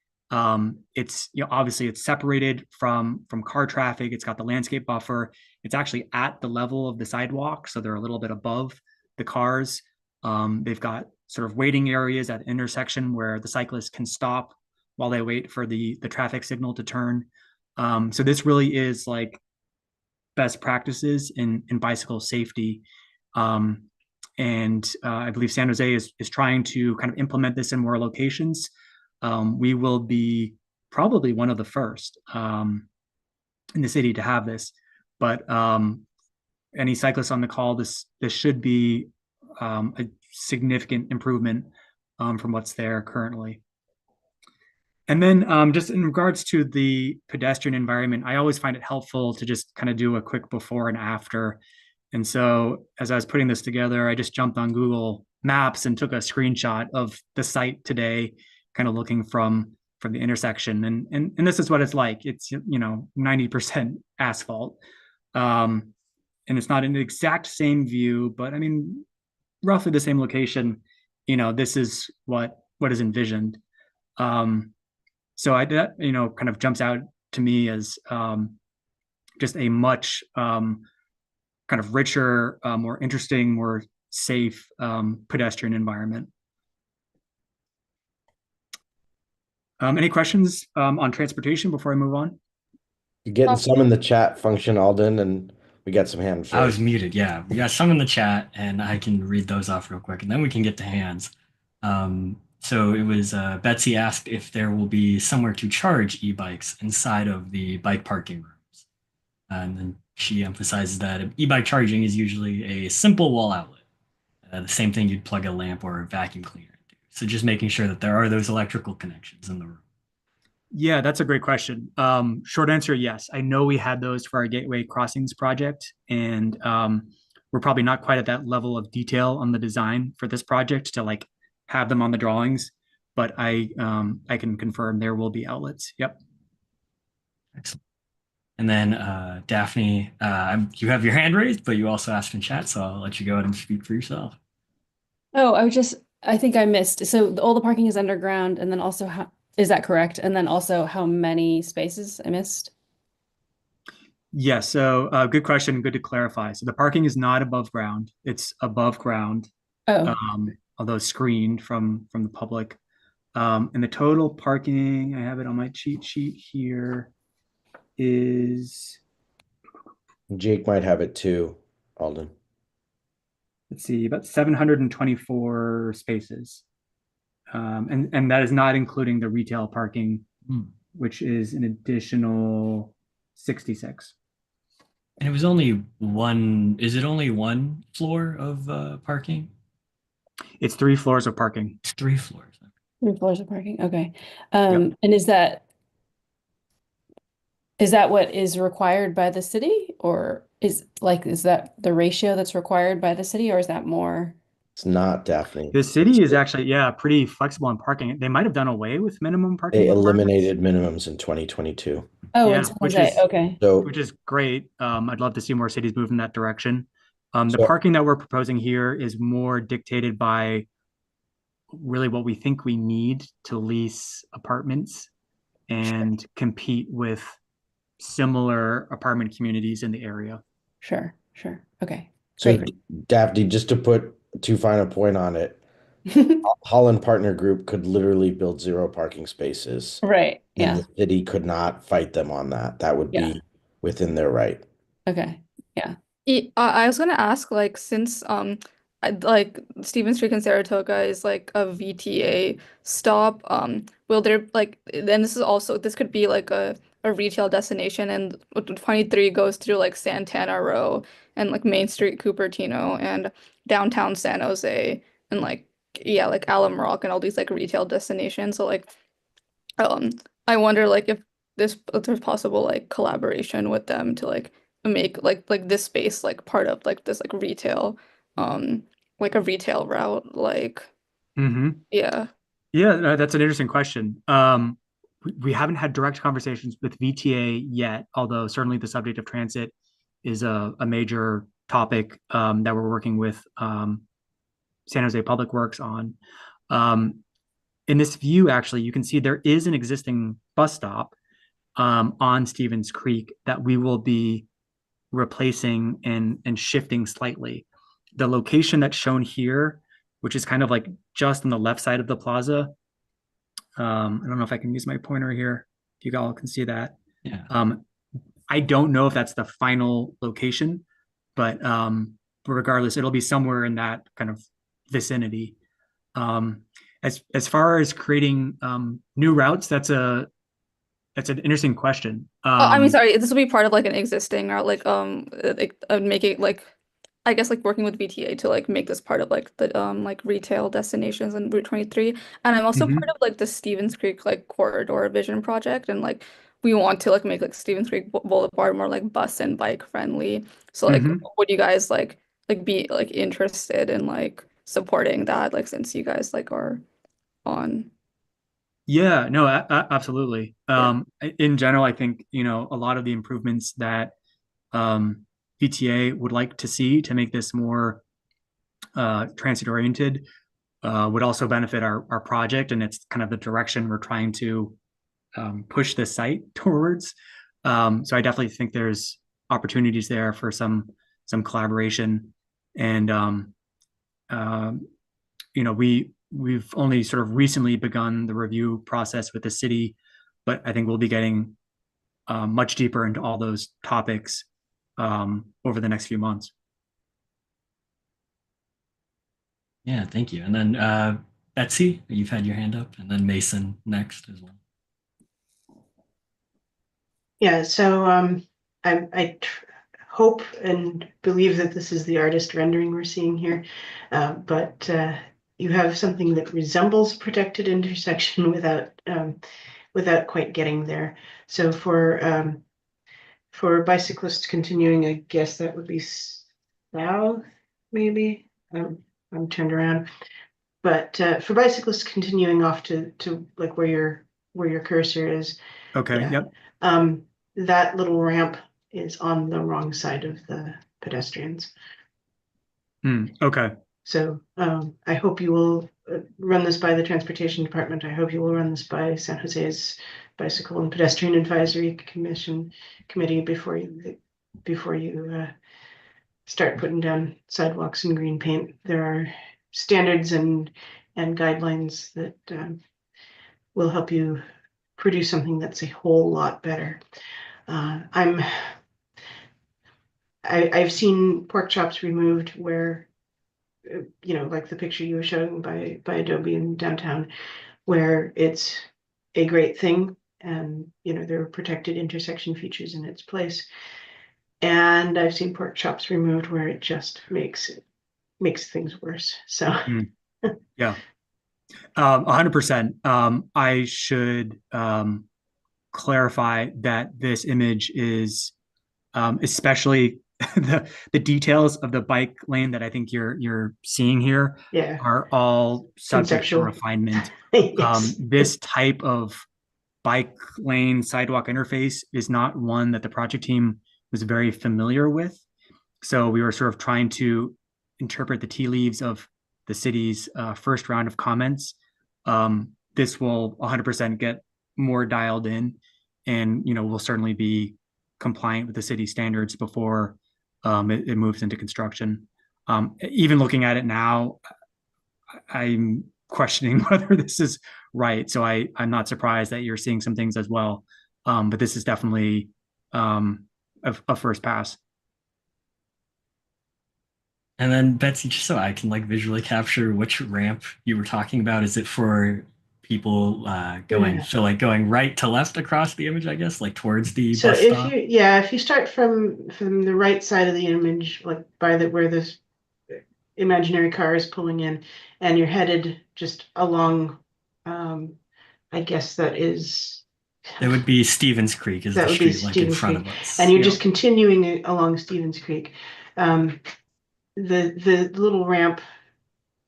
It's obviously it's separated from car traffic. It's got the landscape buffer. It's actually at the level of the sidewalk, so they're a little bit above the cars. They've got sort of waiting areas at the intersection where the cyclists can stop while they wait for the traffic signal to turn. So this really is like best practices in bicycle safety. And I believe San Jose is trying to kind of implement this in more locations. We will be probably one of the first in the city to have this, but any cyclists on the call, this should be a significant improvement from what's there currently. And then just in regards to the pedestrian environment, I always find it helpful to just kind of do a quick before and after. And so as I was putting this together, I just jumped on Google Maps and took a screenshot of the site today, kind of looking from the intersection. And this is what it's like. It's 90% asphalt. And it's not an exact same view, but I mean, roughly the same location. This is what is envisioned. So that kind of jumps out to me as just a much kind of richer, more interesting, more safe pedestrian environment. Any questions on transportation before I move on? You're getting some in the chat function, Alden, and we got some hands I was raised. muted. Yeah, we got some in the chat, and I can read those off real quick, and then we can get to hands. So it was Betsy asked if there will be somewhere to charge e-bikes inside of the bike parking rooms. And then she emphasizes that e-bike charging is usually a simple wall outlet. The same thing you'd plug a lamp or a vacuum cleaner into. So just making sure that there are those electrical connections in the room. Yeah, that's a great question. Short answer, yes. I know we had those for our Gateway Crossings project, and we're probably not quite at that level of detail on the design for this project to like have them on the drawings, but I can confirm there will be outlets. Yep. Excellent. And then Daphne, you have your hand raised, but you also asked in chat, so I'll let you go ahead and speak for yourself. Oh, I think I missed. So all the parking is underground, and then also is that correct? And then also how many spaces I missed? Yeah, so good question. Good to clarify. So the parking is not above ground. It's above ground, Oh, although screened from the public. And the total parking, I have it on my cheat sheet here, is, Jake might have it too, Alden. let's see, about 724 spaces. And that is not including the retail parking, which is an additional 66. And it was only one, is it only one floor of parking? It's 3 floors of parking. It's 3 floors. 3 floors of parking. Okay. And is that what is required by the city, or is that the ratio that's required by the city, or is that more? It's not Daphne. The city is actually, yeah, pretty flexible on parking. They might have done away with minimum parking They requirements. eliminated minimums in 2022. Oh, Yeah, in San Jose. Okay. So which is great. I'd love to see more cities move in that direction. The So- parking that we're proposing here is more dictated by really what we think we need to lease apartments and compete with similar apartment communities in the area. Sure. Okay. So Great. Daphne, just to put too fine a point on it, Holland Partner Group could literally build 0 parking spaces. Right. And Yeah. the city could not fight them on that. That would Yeah. be within their right. Okay. Yeah. I was gonna ask, like, since like Stevens Street and Saratoga is like a VTA stop, will there like then this could be like a retail destination, and 23 goes through like Santana Row and like Main Street Cupertino and downtown San Jose and like yeah, like Alum Rock and all these like retail destinations. So like um I wonder like if there's possible like collaboration with them to like make like this space like part of like this um like a retail route like yeah. Yeah, that's an interesting question. We haven't had direct conversations with VTA yet, although certainly the subject of transit is a major topic that we're working with San Jose Public Works on. In this view, actually, you can see there is an existing bus stop on Stevens Creek that we will be replacing and shifting slightly. The location that's shown here, which is kind of like just on the left side of the plaza. I don't know if I can use my pointer here. You all can see that. Yeah. I don't know if that's the final location, but regardless, it'll be somewhere in that kind of vicinity. As far as creating new routes, that's an interesting question. I mean, sorry, this will be part of like an existing route, like making like I guess like working with VTA to like make this part of like the like retail destinations in Route 23. And I'm also part of like the Stevens Creek like corridor vision project, and like we want to like make like Stevens Creek Boulevard more like bus and bike friendly. So like would you guys like be like interested in like supporting that, like since you guys like are on Yeah, no, absolutely. In general, I think, a lot of the improvements that VTA would like to see to make this more transit oriented would also benefit our project, and it's kind of the direction we're trying to push the site towards. So I definitely think there's opportunities there for some collaboration, and we've only sort of recently begun the review process with the city, but I think we'll be getting much deeper into all those topics over the next few months. Yeah, thank you. And then Betsy, you've had your hand up, and then Mason next as well. Yeah, so I hope and believe that this is the artist rendering we're seeing here, but you have something that resembles protected intersection without without quite getting there. So for bicyclists continuing, I guess that would be south, maybe. I'm turned around. But for bicyclists continuing off to like where your cursor is, Okay, yeah. yep. That little ramp is on the wrong side of the pedestrians. Okay. So I hope you will run this by the transportation department. I hope you will run this by San Jose's Bicycle and Pedestrian Advisory Committee before you start putting down sidewalks in green paint. There are standards and guidelines that will help you produce something that's a whole lot better. I've seen pork chops removed where, like the picture you were showing by Adobe in downtown, where it's a great thing and there are protected intersection features in its place. And I've seen pork chops removed where it just makes things worse. So yeah, 100%. I should clarify that this image is especially the details of the bike lane that I think you're seeing here yeah, are all subject to conceptual. refinement. Yes. This type of bike lane sidewalk interface is not one that the project team was very familiar with. So we were sort of trying to interpret the tea leaves of the city's first round of comments. This will 100% get more dialed in, and we'll certainly be compliant with the city standards before it moves into construction. Even looking at it now, I'm questioning whether this is right. So I'm not surprised that you're seeing some things as well. But this is definitely a first pass. And then Betsy, just so I can like visually capture which ramp you were talking about, is it for people going going right to left across the image, I guess, like towards the So bus stop? if you start from the right side of the image, like by where this imaginary car is pulling in, and you're headed just along, I guess that would be Stevens Creek is that the would be street like in Stevens front Creek, of us. and you're just continuing along Stevens Creek. The little ramp,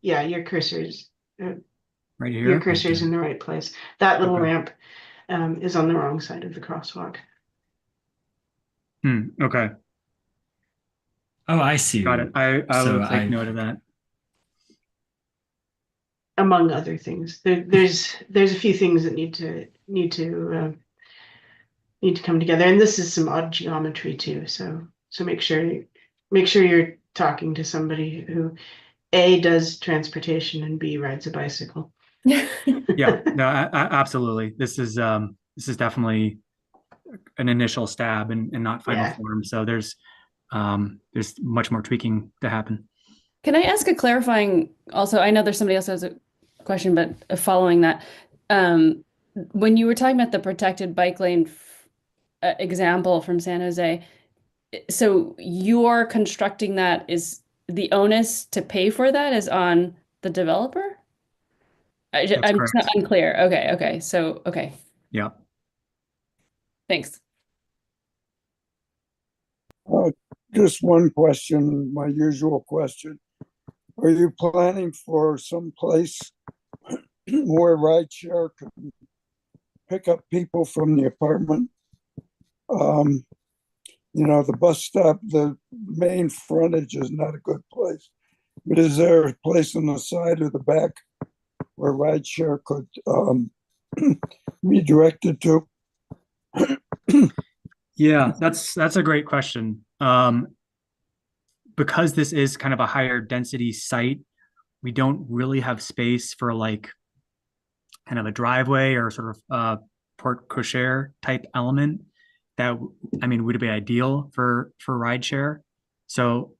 yeah, your cursor is right here. Your cursor is in the right place. That little ramp is on the wrong side of the crosswalk. Okay. Oh, I see. Got it. I will take note of that. Among other things, there's a few things that need to come together, and this is some odd geometry too. So make sure you're talking to somebody who A, does transportation, and B, rides a bicycle. Yeah, no, absolutely. This is definitely an initial stab and not final form. So there's much more tweaking to happen. Can I ask a clarifying also? I know there's somebody else who has a question, but following that, when you were talking about the protected bike lane example from San Jose, so you're constructing that, is the onus to pay for that is on the developer? I'm just not unclear. Okay. So, okay. Yeah. Thanks. Just one question, my usual question. Are you planning for some place where rideshare can pick up people from the apartment? The bus stop, the main frontage is not a good place. But is there a place on the side or the back where rideshare could be directed to? Yeah, that's a great question. Because this is kind of a higher density site, we don't really have space for like kind of a driveway or sort of porte cochere type element that, I mean, would be ideal for rideshare. So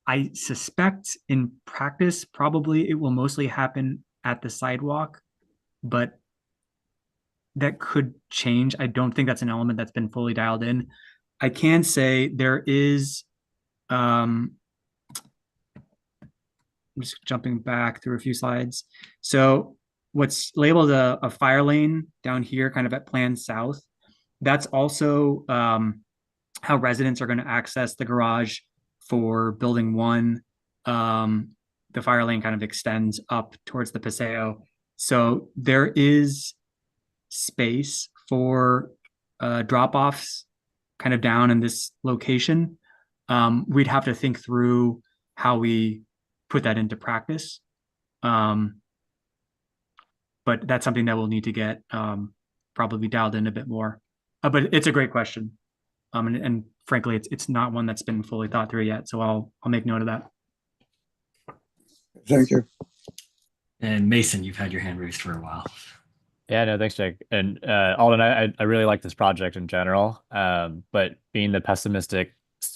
I suspect in practice, probably it will mostly happen at the sidewalk, but that could change. I don't think that's an element that's been fully dialed in. I can say there is, I'm just jumping back through a few slides. So what's labeled a fire lane down here, kind of at Plan South, that's also how residents are going to access the garage for building 1. The fire lane kind of extends up towards the Paseo. So there is space for drop-offs kind of down in this location. We'd have to think through how we put that into practice. But that's something that we'll need to get probably dialed in a bit more. But it's a great question. And frankly, it's not one that's been fully thought through yet. So I'll make note of that. Thank you. And Mason, you've had your hand raised for a while. Yeah, no, thanks, Jake. And Alden, I really like this project in general. But being the pessimistic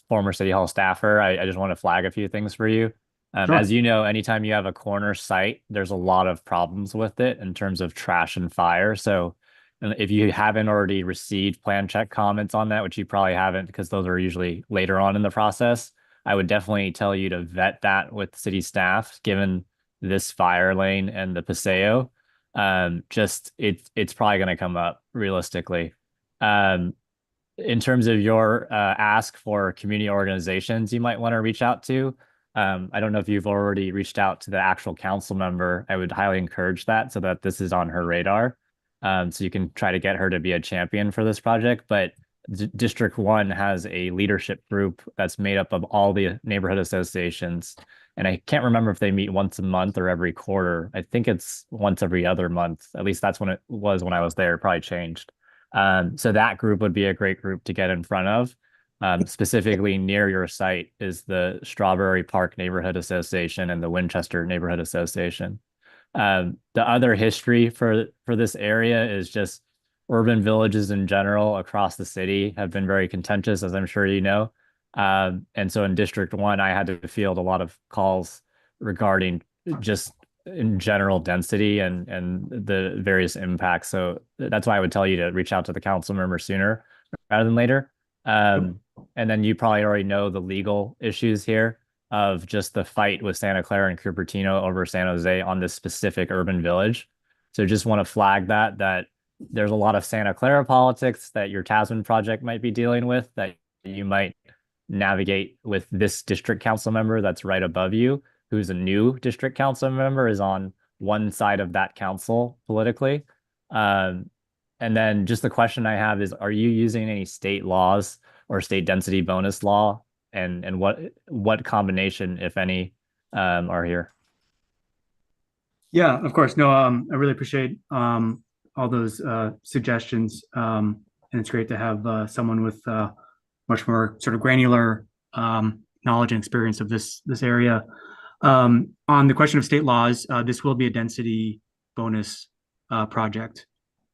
former City Hall staffer, I just want to flag a few things for you. Sure. As you know, anytime you have a corner site, there's a lot of problems with it in terms of trash and fire. So if you haven't already received plan check comments on that, which you probably haven't because those are usually later on in the process, I would definitely tell you to vet that with city staff, given this fire lane and the Paseo. It's probably going to come up realistically. In terms of your ask for community organizations you might want to reach out to, I don't know if you've already reached out to the actual council member. I would highly encourage that so that this is on her radar. So you can try to get her to be a champion for this project. But District 1 has a leadership group that's made up of all the neighborhood associations. And I can't remember if they meet once a month or every quarter. I think it's once every other month. At least that's when it was when I was there. It probably changed. So that group would be a great group to get in front of. Specifically near your site is the Strawberry Park Neighborhood Association and the Winchester Neighborhood Association. The other history for this area is just urban villages in general across the city have been very contentious, as I'm sure you know. And so in District 1, I had to field a lot of calls regarding just in general density and the various impacts. So that's why I would tell you to reach out to the council member sooner rather than later. And then you probably already know the legal issues here of just the fight with Santa Clara and Cupertino over San Jose on this specific urban village. So just want to flag that there's a lot of Santa Clara politics that your Tasman project might be dealing with that you might navigate with this district council member that's right above you, who's a new district council member, is on one side of that council politically. And then just the question I have is, are you using any state laws or state density bonus law? And what combination, if any, are here? Yeah, of course. No, I really appreciate all those suggestions. And it's great to have someone with much more sort of granular knowledge and experience of this area. On the question of state laws, this will be a density bonus project.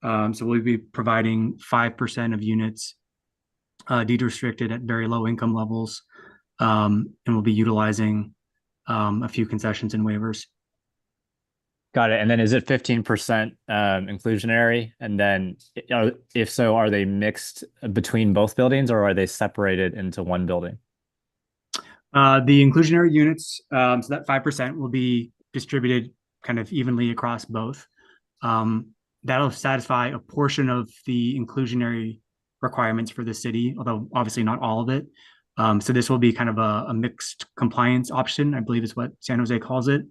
So we'll be providing 5% of units deed restricted at very low income levels, and we'll be utilizing a few concessions and waivers. Got it. And then is it 15% inclusionary? And then if so, are they mixed between both buildings or are they separated into one building? The inclusionary units, so that 5% will be distributed kind of evenly across both. That'll satisfy a portion of the inclusionary requirements for the city, although obviously not all of it. So this will be kind of a mixed compliance option, I believe is what San Jose calls it.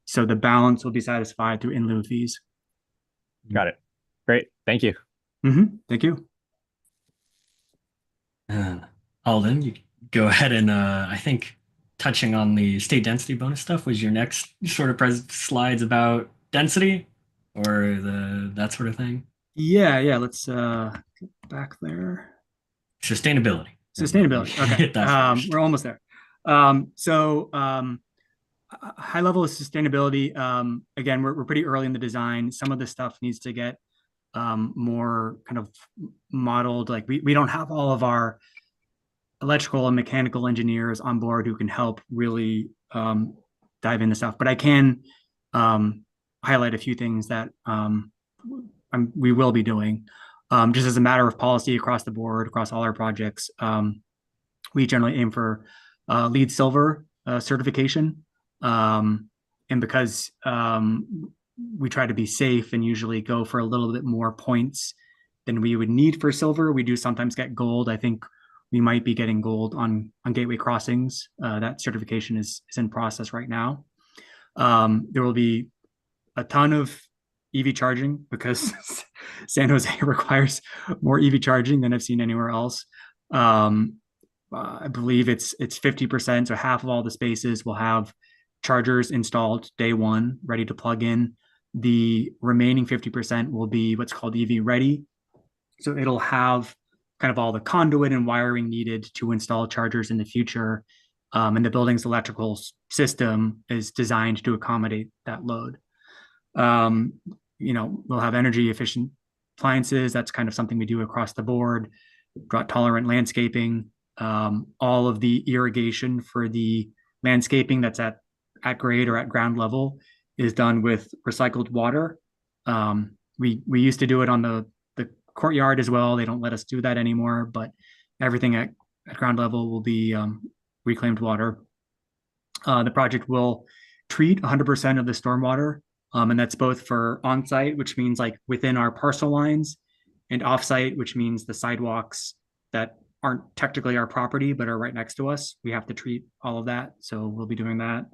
So the balance will be satisfied through in lieu fees. Got it. Great. Thank you. Thank you. Alden, you go ahead and I think touching on the state density bonus stuff was your next sort of slides about density or that sort of thing. Yeah. Let's get back there. Sustainability. Okay. We're almost there. High level of sustainability. Again, we're pretty early in the design. Some of the stuff needs to get more kind of modeled. Like we don't have all of our electrical and mechanical engineers on board who can help really dive into stuff. But I can highlight a few things that we will be doing. Just as a matter of policy across the board, across all our projects, we generally aim for LEED Silver certification. And because we try to be safe and usually go for a little bit more points than we would need for silver. We do sometimes get gold. I think we might be getting gold on gateway crossings. That certification is in process right now. There will be a ton of EV charging because San Jose requires more EV charging than I've seen anywhere else. I believe it's 50%, so half of all the spaces will have chargers installed day one, ready to plug in. The remaining 50% will be what's called EV ready. So it'll have kind of all the conduit and wiring needed to install chargers in the future. And the building's electrical system is designed to accommodate that load. We'll have energy efficient appliances. That's kind of something we do across the board. Drought tolerant landscaping. All of the irrigation for the landscaping that's at grade or at ground level is done with recycled water. We used to do it on the courtyard as well. They don't let us do that anymore, but everything at ground level will be reclaimed water. The project will treat 100% of the stormwater, and that's both for on-site, which means like within our parcel lines, and off-site, which means the sidewalks that aren't technically our property but are right next to us. We have to treat all of that, so we'll be doing that.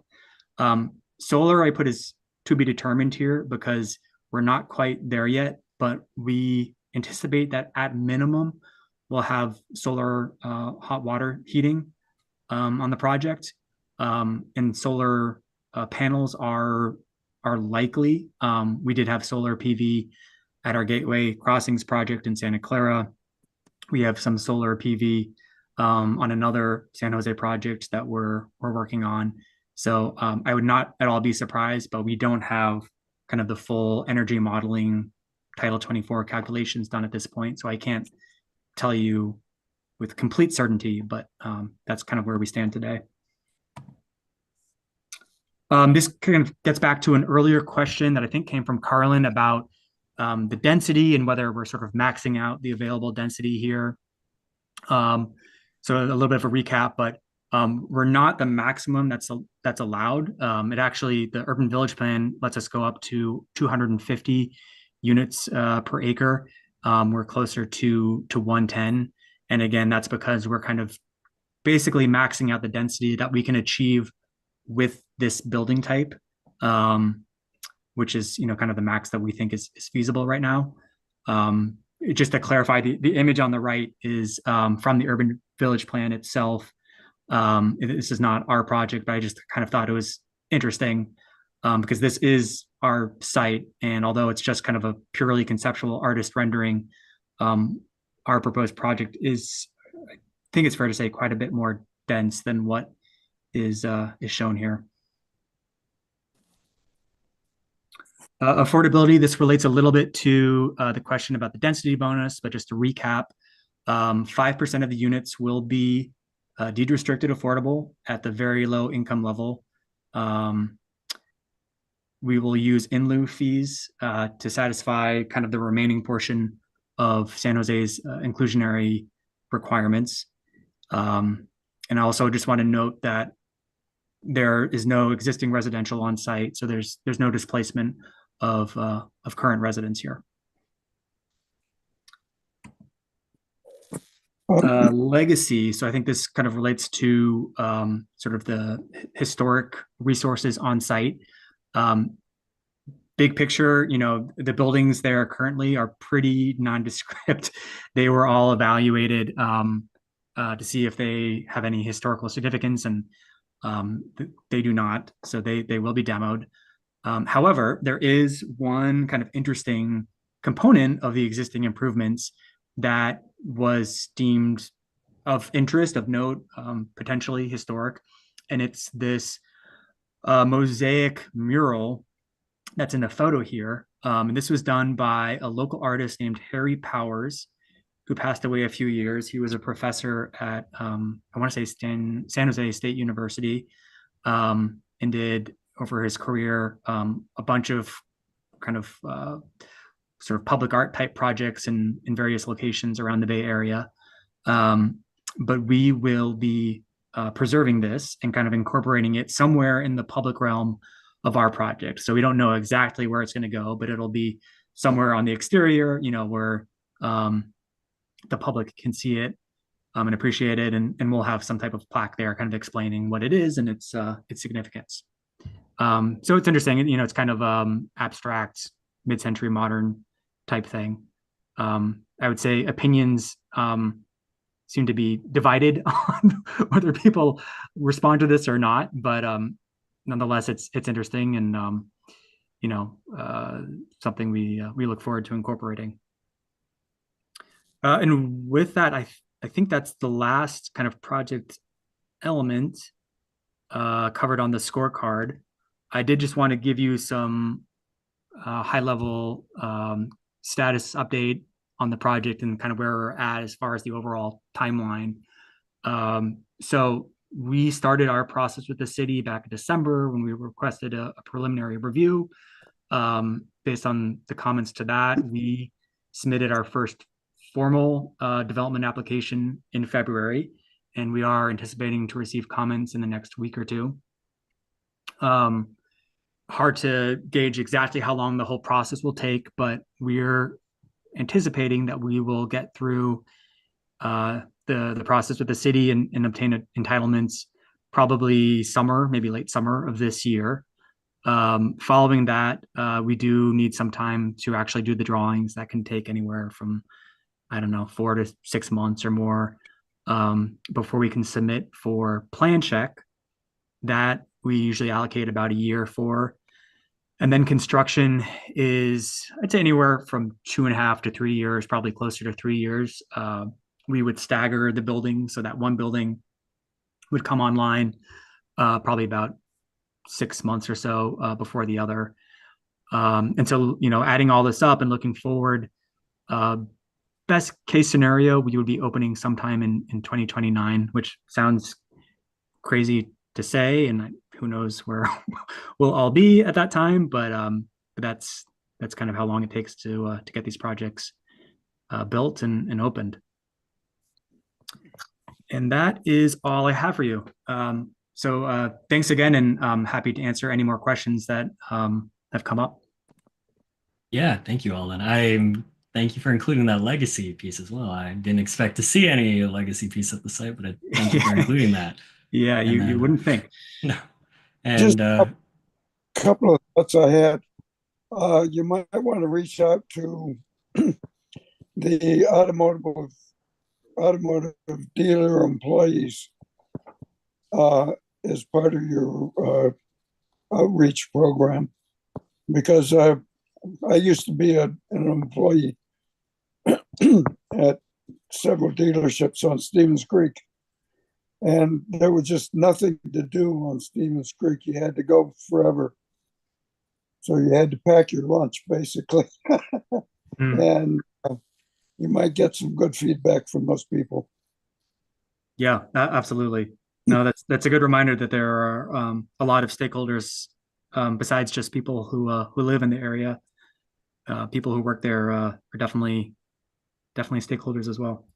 Solar I put as to be determined here because we're not quite there yet, but we anticipate that at minimum we'll have solar hot water heating on the project, and solar panels are likely. We did have solar PV at our Gateway Crossings project in Santa Clara. We have some solar PV on another San Jose project that we're working on. So I would not at all be surprised, but we don't have kind of the full energy modeling Title 24 calculations done at this point. So I can't tell you with complete certainty, but that's kind of where we stand today. This kind of gets back to an earlier question that I think came from Carlin about the density and whether we're sort of maxing out the available density here. So a little bit of a recap, but we're not the maximum that's allowed. It actually, the urban village plan lets us go up to 250 units per acre. We're closer to 110. And again, that's because we're kind of basically maxing out the density that we can achieve with this building type, which is, kind of the max that we think is feasible right now. Just to clarify, the image on the right is from the urban village plan itself. This is not our project, but I just kind of thought it was interesting because this is our site. And although it's just kind of a purely conceptual artist rendering, our proposed project is, I think it's fair to say, quite a bit more dense than what is shown here. Affordability, this relates a little bit to the question about the density bonus, but just to recap, 5% of the units will be deed restricted affordable at the very low income level. We will use in lieu fees to satisfy kind of the remaining portion of San Jose's inclusionary requirements. And I also just want to note that there is no existing residential on site, so there's no displacement of current residents here. Legacy. So I think this kind of relates to sort of the historic resources on site. Big picture, the buildings there currently are pretty nondescript. They were all evaluated to see if they have any historical significance, and they do not. So they will be demoed. However, there is one kind of interesting component of the existing improvements that was deemed of interest, of note, potentially historic. And it's this mosaic mural that's in the photo here. And this was done by a local artist named Harry Powers, who passed away a few years. He was a professor at, I want to say San Jose State University, and did over his career a bunch of kind of sort of public art type projects in various locations around the Bay Area. But we will be preserving this and kind of incorporating it somewhere in the public realm of our project. So we don't know exactly where it's going to go, but it'll be somewhere on the exterior, where the public can see it and appreciate it, and we'll have some type of plaque there, kind of explaining what it is and its significance. So it's interesting. It's kind of abstract, mid-century modern type thing. I would say opinions seem to be divided on whether people respond to this or not, but nonetheless, it's interesting and something we look forward to incorporating. And with that, I think that's the last kind of project element covered on the scorecard. I did just want to give you some high level status update on the project and kind of where we're at as far as the overall timeline. So we started our process with the city back in December when we requested a preliminary review. Based on the comments to that, we submitted our first formal development application in February, and we are anticipating to receive comments in the next week or two. Hard to gauge exactly how long the whole process will take, but we're anticipating that we will get through the process with the city and obtain entitlements probably summer, maybe late summer of this year. Following that, we do need some time to actually do the drawings. That can take anywhere from, 4 to 6 months or more before we can submit for plan check. That we usually allocate about a year for. And then construction is, I'd say, anywhere from 2.5 to 3 years, probably closer to 3 years. We would stagger the building so that one building would come online probably about 6 months or so before the other. And so, adding all this up and looking forward, best case scenario, we would be opening sometime in 2029, which sounds crazy to say, and who knows where we'll all be at that time, but that's kind of how long it takes to get these projects built and opened. And that is all I have for you. So thanks again, and I'm happy to answer any more questions that have come up. Yeah, thank you, Alden. Thank you for including that legacy piece as well. I didn't expect to see any legacy piece at the site, but thank you for including that. Yeah, you wouldn't think. No. And just a couple of thoughts I had. You might want to reach out to the automotive dealer employees as part of your outreach program, because I used to be an employee at several dealerships on Stevens Creek, and there was just nothing to do on Stevens Creek. You had to go forever, so you had to pack your lunch basically. And you might get some good feedback from those people. Yeah, absolutely. No, that's a good reminder that there are a lot of stakeholders besides just people who live in the area. People who work there are definitely stakeholders as well.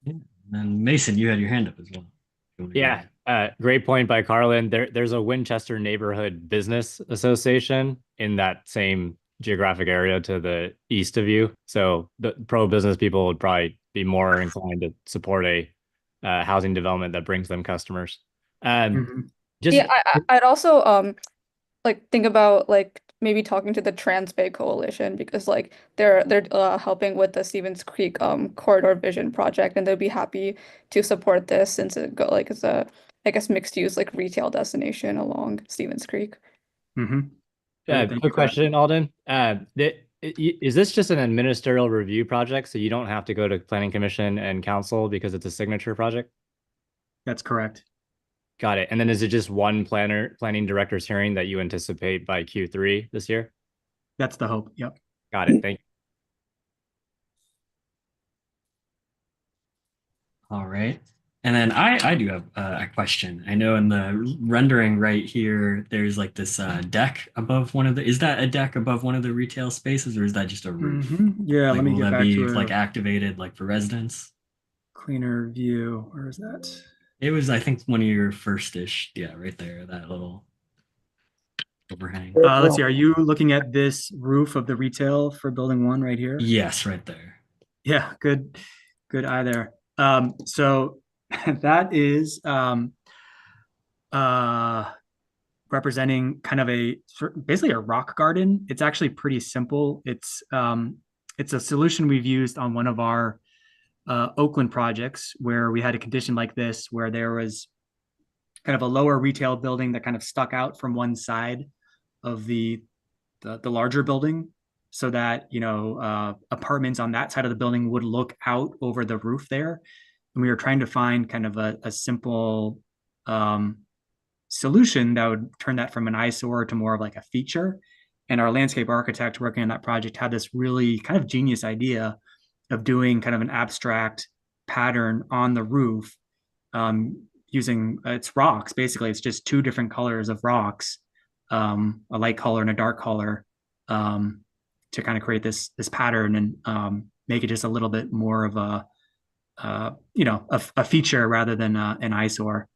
Yeah. And Mason, you had your hand up as well. Yeah, great point by Carlin. There's a Winchester Neighborhood Business Association in that same geographic area to the east of you. So the pro-business people would probably be more inclined to support a housing development that brings them customers. I'd also think about maybe talking to the Trans Bay Coalition, because they're helping with the Stevens Creek corridor vision project, and they'd be happy to support this since it's a, I guess, mixed use retail destination along Stevens Creek. Quick question, Alden. Is this just an administrative review project, so you don't have to go to Planning Commission and Council because it's a signature project? That's correct. Got it. And then is it just one planning director's hearing that you anticipate by Q3 this year? That's the hope. Yep. Got it. Thank you. All right. And then I do have a question. I know in the rendering right here, there's this deck above one of the, is that a deck above one of the retail spaces, or is that just a roof? Yeah, let me get back to it. Activated for residents? Cleaner view. Where is that? It was, I think, one of your first-ish. Yeah, right there, that little overhang. Let's see. Are you looking at this roof of the retail for building 1 right here? Yes, right there. Yeah, good eye there. So that is representing kind of basically a rock garden. It's actually pretty simple. It's a solution we've used on one of our Oakland projects where we had a condition like this, where there was kind of a lower retail building that kind of stuck out from one side of the larger building, so that apartments on that side of the building would look out over the roof there. And we were trying to find kind of a simple solution that would turn that from an eyesore to more of like a feature. And our landscape architect working on that project had this really kind of genius idea of doing kind of an abstract pattern on the roof, using it's rocks. Basically, it's just 2 different colors of rocks, a light color and a dark color, to kind of create this pattern and make it just a little bit more of a feature rather than an eyesore.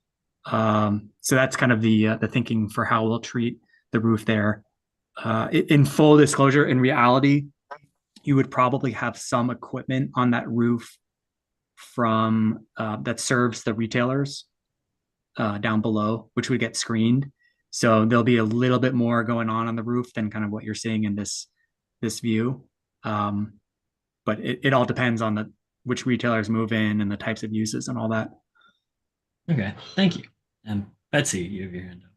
So that's kind of the thinking for how we'll treat the roof there. In full disclosure, in reality, you would probably have some equipment on that roof from that serves the retailers down below, which would get screened. So there'll be a little bit more going on the roof than kind of what you're seeing in this view. But it all depends on which retailers move in and the types of uses and all that. Okay, thank you. And Betsy, you have your hand up.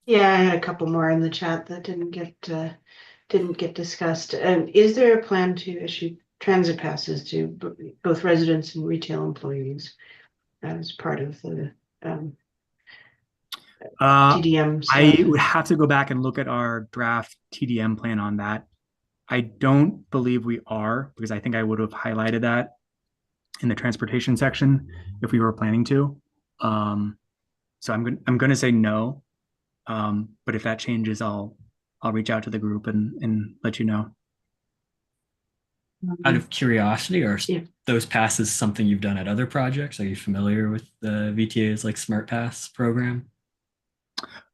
Yeah, I had a couple more in the chat that didn't get discussed. And is there a plan to issue transit passes to both residents and retail employees as part of the TDM stuff? I would have to go back and look at our draft TDM plan on that. I don't believe we are, because I think I would have highlighted that in the transportation section if we were planning to. So I'm going to say no. But if that changes, I'll reach out to the group and let you know. Out of curiosity, are Yeah. those passes something you've done at other projects? Are you familiar with the VTA's like Smart Pass program?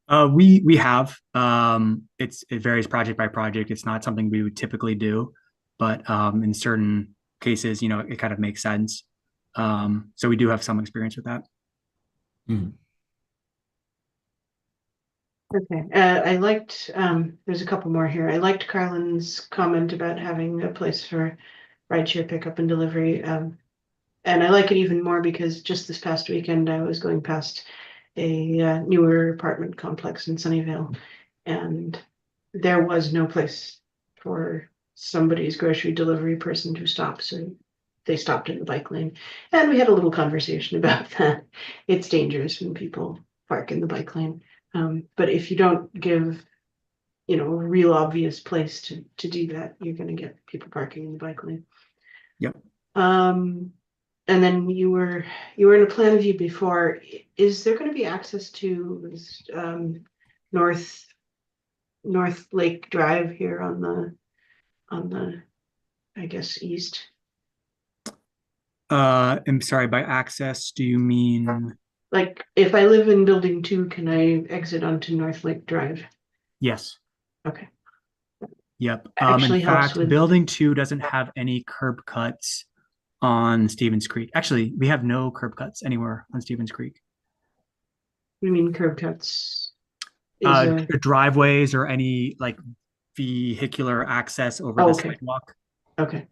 We have. It varies project by project. It's not something we would typically do, but in certain cases, it kind of makes sense. So we do have some experience with that. Mhm. Okay, I liked, there's a couple more here. I liked Carlin's comment about having a place for rideshare pickup and delivery. And I like it even more because just this past weekend, I was going past a newer apartment complex in Sunnyvale, and there was no place for somebody's grocery delivery person to stop. So they stopped in the bike lane, and we had a little conversation about that. It's dangerous when people park in the bike lane. But if you don't give, a real obvious place to do that, you're going to get people parking in the bike lane. Yep. And then you were in a plan view before. Is there going to be access to North Lake Drive here on the I guess east? I'm sorry, by access, do you mean? Like, if I live in building 2, can I exit onto North Lake Drive? Yes. Okay. Yep. Actually In helps fact, with- building 2 doesn't have any curb cuts on Stevens Creek. Actually, we have no curb cuts anywhere on Stevens Creek. You mean curb cuts? Driveways or any like vehicular access over the sidewalk. Okay.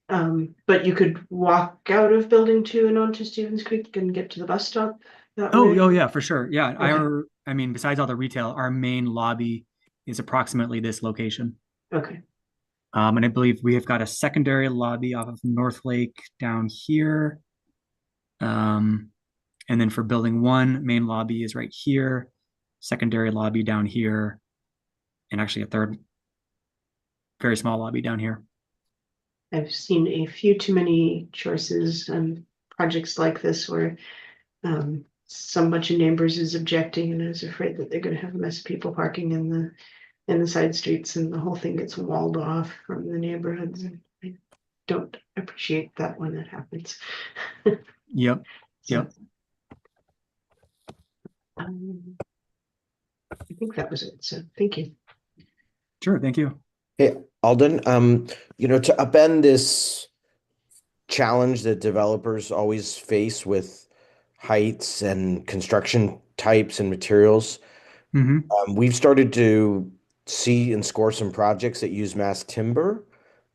But you could walk out of building 2 and onto Stevens Creek and get to the bus stop that way? Oh yeah, for sure. Yeah. Okay. I mean, besides all the retail, our main lobby is approximately this location. Okay. And I believe we have got a secondary lobby off of North Lake down here. And then for building 1, main lobby is right here, secondary lobby down here, and actually a third very small lobby down here. I've seen a few too many choices and projects like this where some bunch of neighbors is objecting and is afraid that they're going to have a mess of people parking in the side streets, and the whole thing gets walled off from the neighborhoods. And I don't appreciate that when that happens. Yep. So, Yep. I think that was it. So thank you. Sure, thank you. Hey, Alden, to upend this challenge that developers always face with heights and construction types and materials, Hmm. we've started to see and score some projects that use mass timber,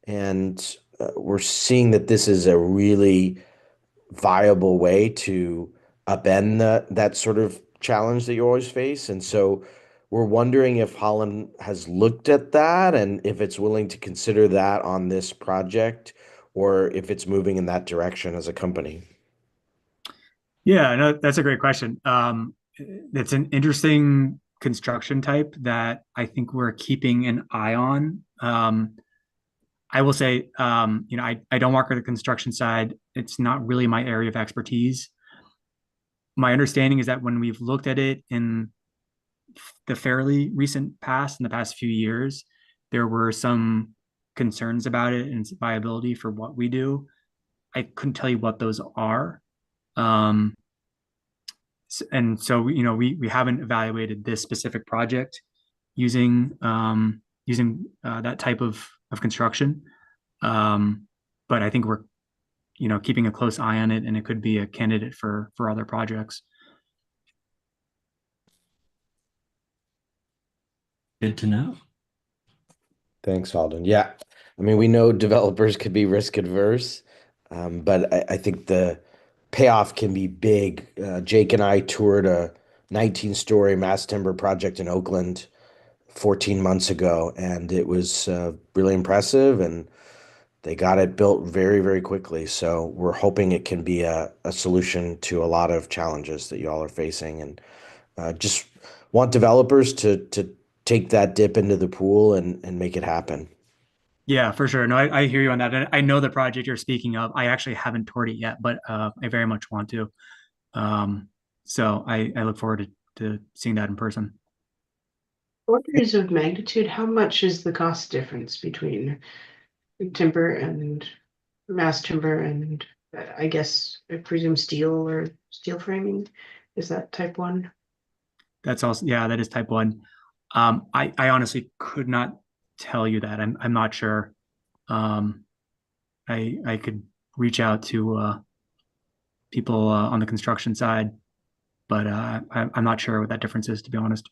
and we're seeing that this is a really viable way to upend that sort of challenge that you always face. And so we're wondering if Holland has looked at that and if it's willing to consider that on this project or if it's moving in that direction as a company. Yeah, no, that's a great question. It's an interesting construction type that I think we're keeping an eye on. I will say, I don't work on the construction side. It's not really my area of expertise. My understanding is that when we've looked at it in the fairly recent past, in the past few years, there were some concerns about it and its viability for what we do. I couldn't tell you what those are. Um, and so we haven't evaluated this specific project using that type of construction. But I think we're keeping a close eye on it, and it could be a candidate for other projects. Good to know. Thanks, Halden. Yeah. I mean, we know developers could be risk adverse, but I think the payoff can be big. Jake and I toured a 19-story mass timber project in Oakland 14 months ago, and it was really impressive, and they got it built very, very quickly. So we're hoping it can be a solution to a lot of challenges that you all are facing, and just want developers to take that dip into the pool and make it happen. Yeah, for sure. No, I hear you on that. And I know the project you're speaking of. I actually haven't toured it yet, but I very much want to. So I look forward to seeing that in person. Orders of magnitude, how much is the cost difference between timber and mass timber and I guess I presume steel or steel framing? Is that type 1? That's also, yeah, that is type 1. I honestly could not tell you that. I'm not sure. I could reach out to people on the construction side, but I'm not sure what that difference is, to be honest.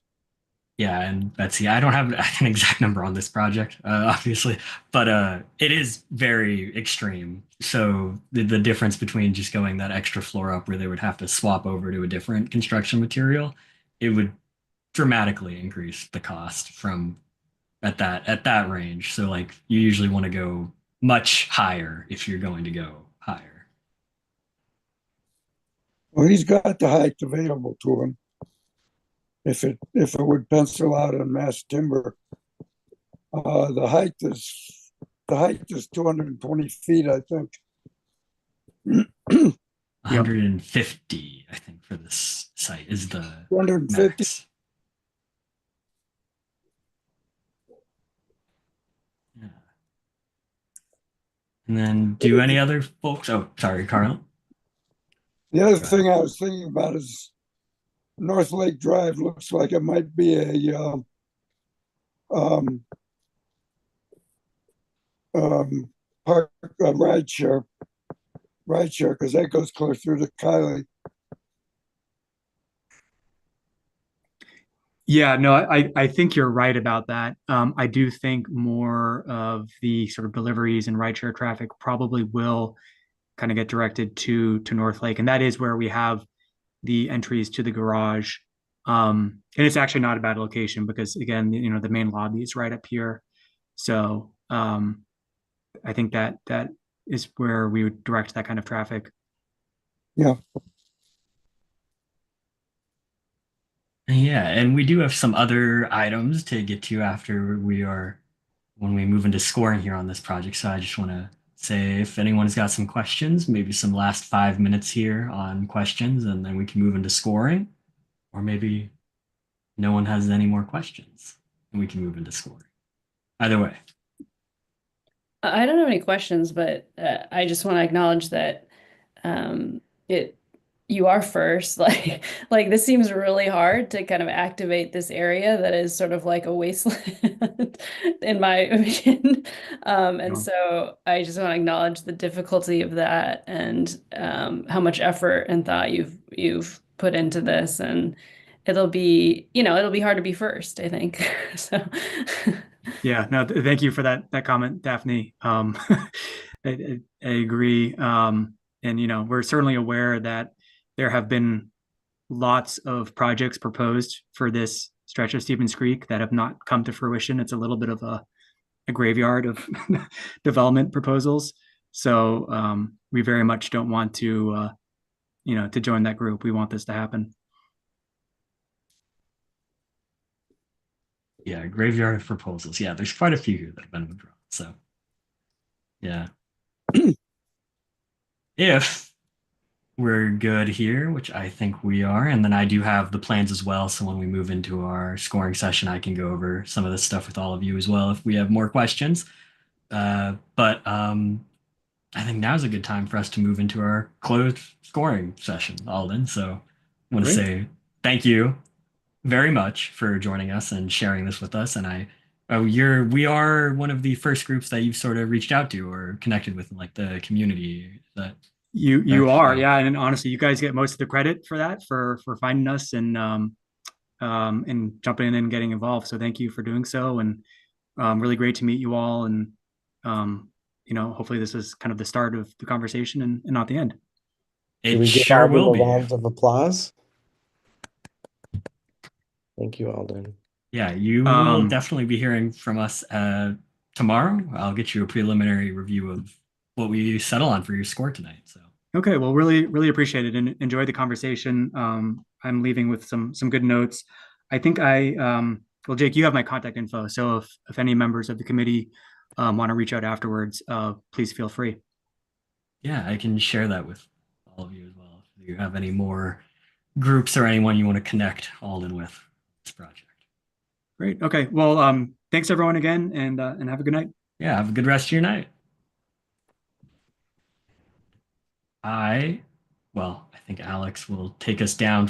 Yeah, and Betsy, I don't have an exact number on this project, obviously, but it is very extreme. So the difference between just going that extra floor up where they would have to swap over to a different construction material, it would dramatically increase the cost from at that range. So like you usually want to go much higher if you're going to go higher. Well, he's got the height available to him. If it would pencil out on mass timber, the height is 220 feet, I think. 150, I think, for this site is the 250. max. Yeah. And then do any other folks? Oh, sorry, Carl. The other thing I was thinking about is North Lake Drive looks like it might be park ride share because that goes clear through to Kylie. Yeah, no, I think you're right about that. I do think more of the sort of deliveries and rideshare traffic probably will kind of get directed to North Lake, and that is where we have the entries to the garage. And it's actually not a bad location because again, the main lobby is right up here. So I think that is where we would direct that kind of traffic. Yeah. Yeah, and we do have some other items to get to after when we move into scoring here on this project. So I just want to say if anyone's got some questions, maybe some last 5 minutes here on questions, and then we can move into scoring. Or maybe no one has any more questions and we can move into scoring. Either way. I don't have any questions, but I just want to acknowledge that it you are first. Like this seems really hard to kind of activate this area that is sort of like a wasteland in my opinion. And so I just want to acknowledge the difficulty of that and how much effort and thought you've put into this. And it'll be, it'll be hard to be first, I think. So Yeah, no, thank you for that comment, Daphne. I agree. And we're certainly aware that there have been lots of projects proposed for this stretch of Stevens Creek that have not come to fruition. It's a little bit of a graveyard of development proposals. So we very much don't want to join that group. We want this to happen. Yeah, graveyard of proposals. Yeah, there's quite a few here that have been withdrawn. So, yeah. If we're good here, which I think we are, and then I do have the plans as well. So when we move into our scoring session, I can go over some of this stuff with all of you as well if we have more questions. But I think now's a good time for us to move into our closed scoring session, Alden. So I want to say thank you very much for joining us and sharing this with us. And we are one of the first groups that you've sort of reached out to or connected with in like the community. That you are, yeah. And honestly, you guys get most of the credit for that, for finding us and jumping in and getting involved. So thank you for doing so. And really great to meet you all. And hopefully this is kind of the start of the conversation and not the end. Can we give sure Alden will a be. round of applause? Thank you, Alden. Yeah, you will definitely be hearing from us tomorrow. I'll get you a preliminary review of what we settle on for your score tonight. So okay, well, really, really appreciate it and enjoy the conversation. I'm leaving with some good notes. I think well, Jake, you have my contact info. So if any members of the committee want to reach out afterwards, please feel free. Yeah, I can share that with all of you as well. If you have any more groups or anyone you want to connect Alden with this project. Great. Okay. Well, thanks everyone again, and have a good night. Yeah, have a good rest of your night. I think Alex will take us down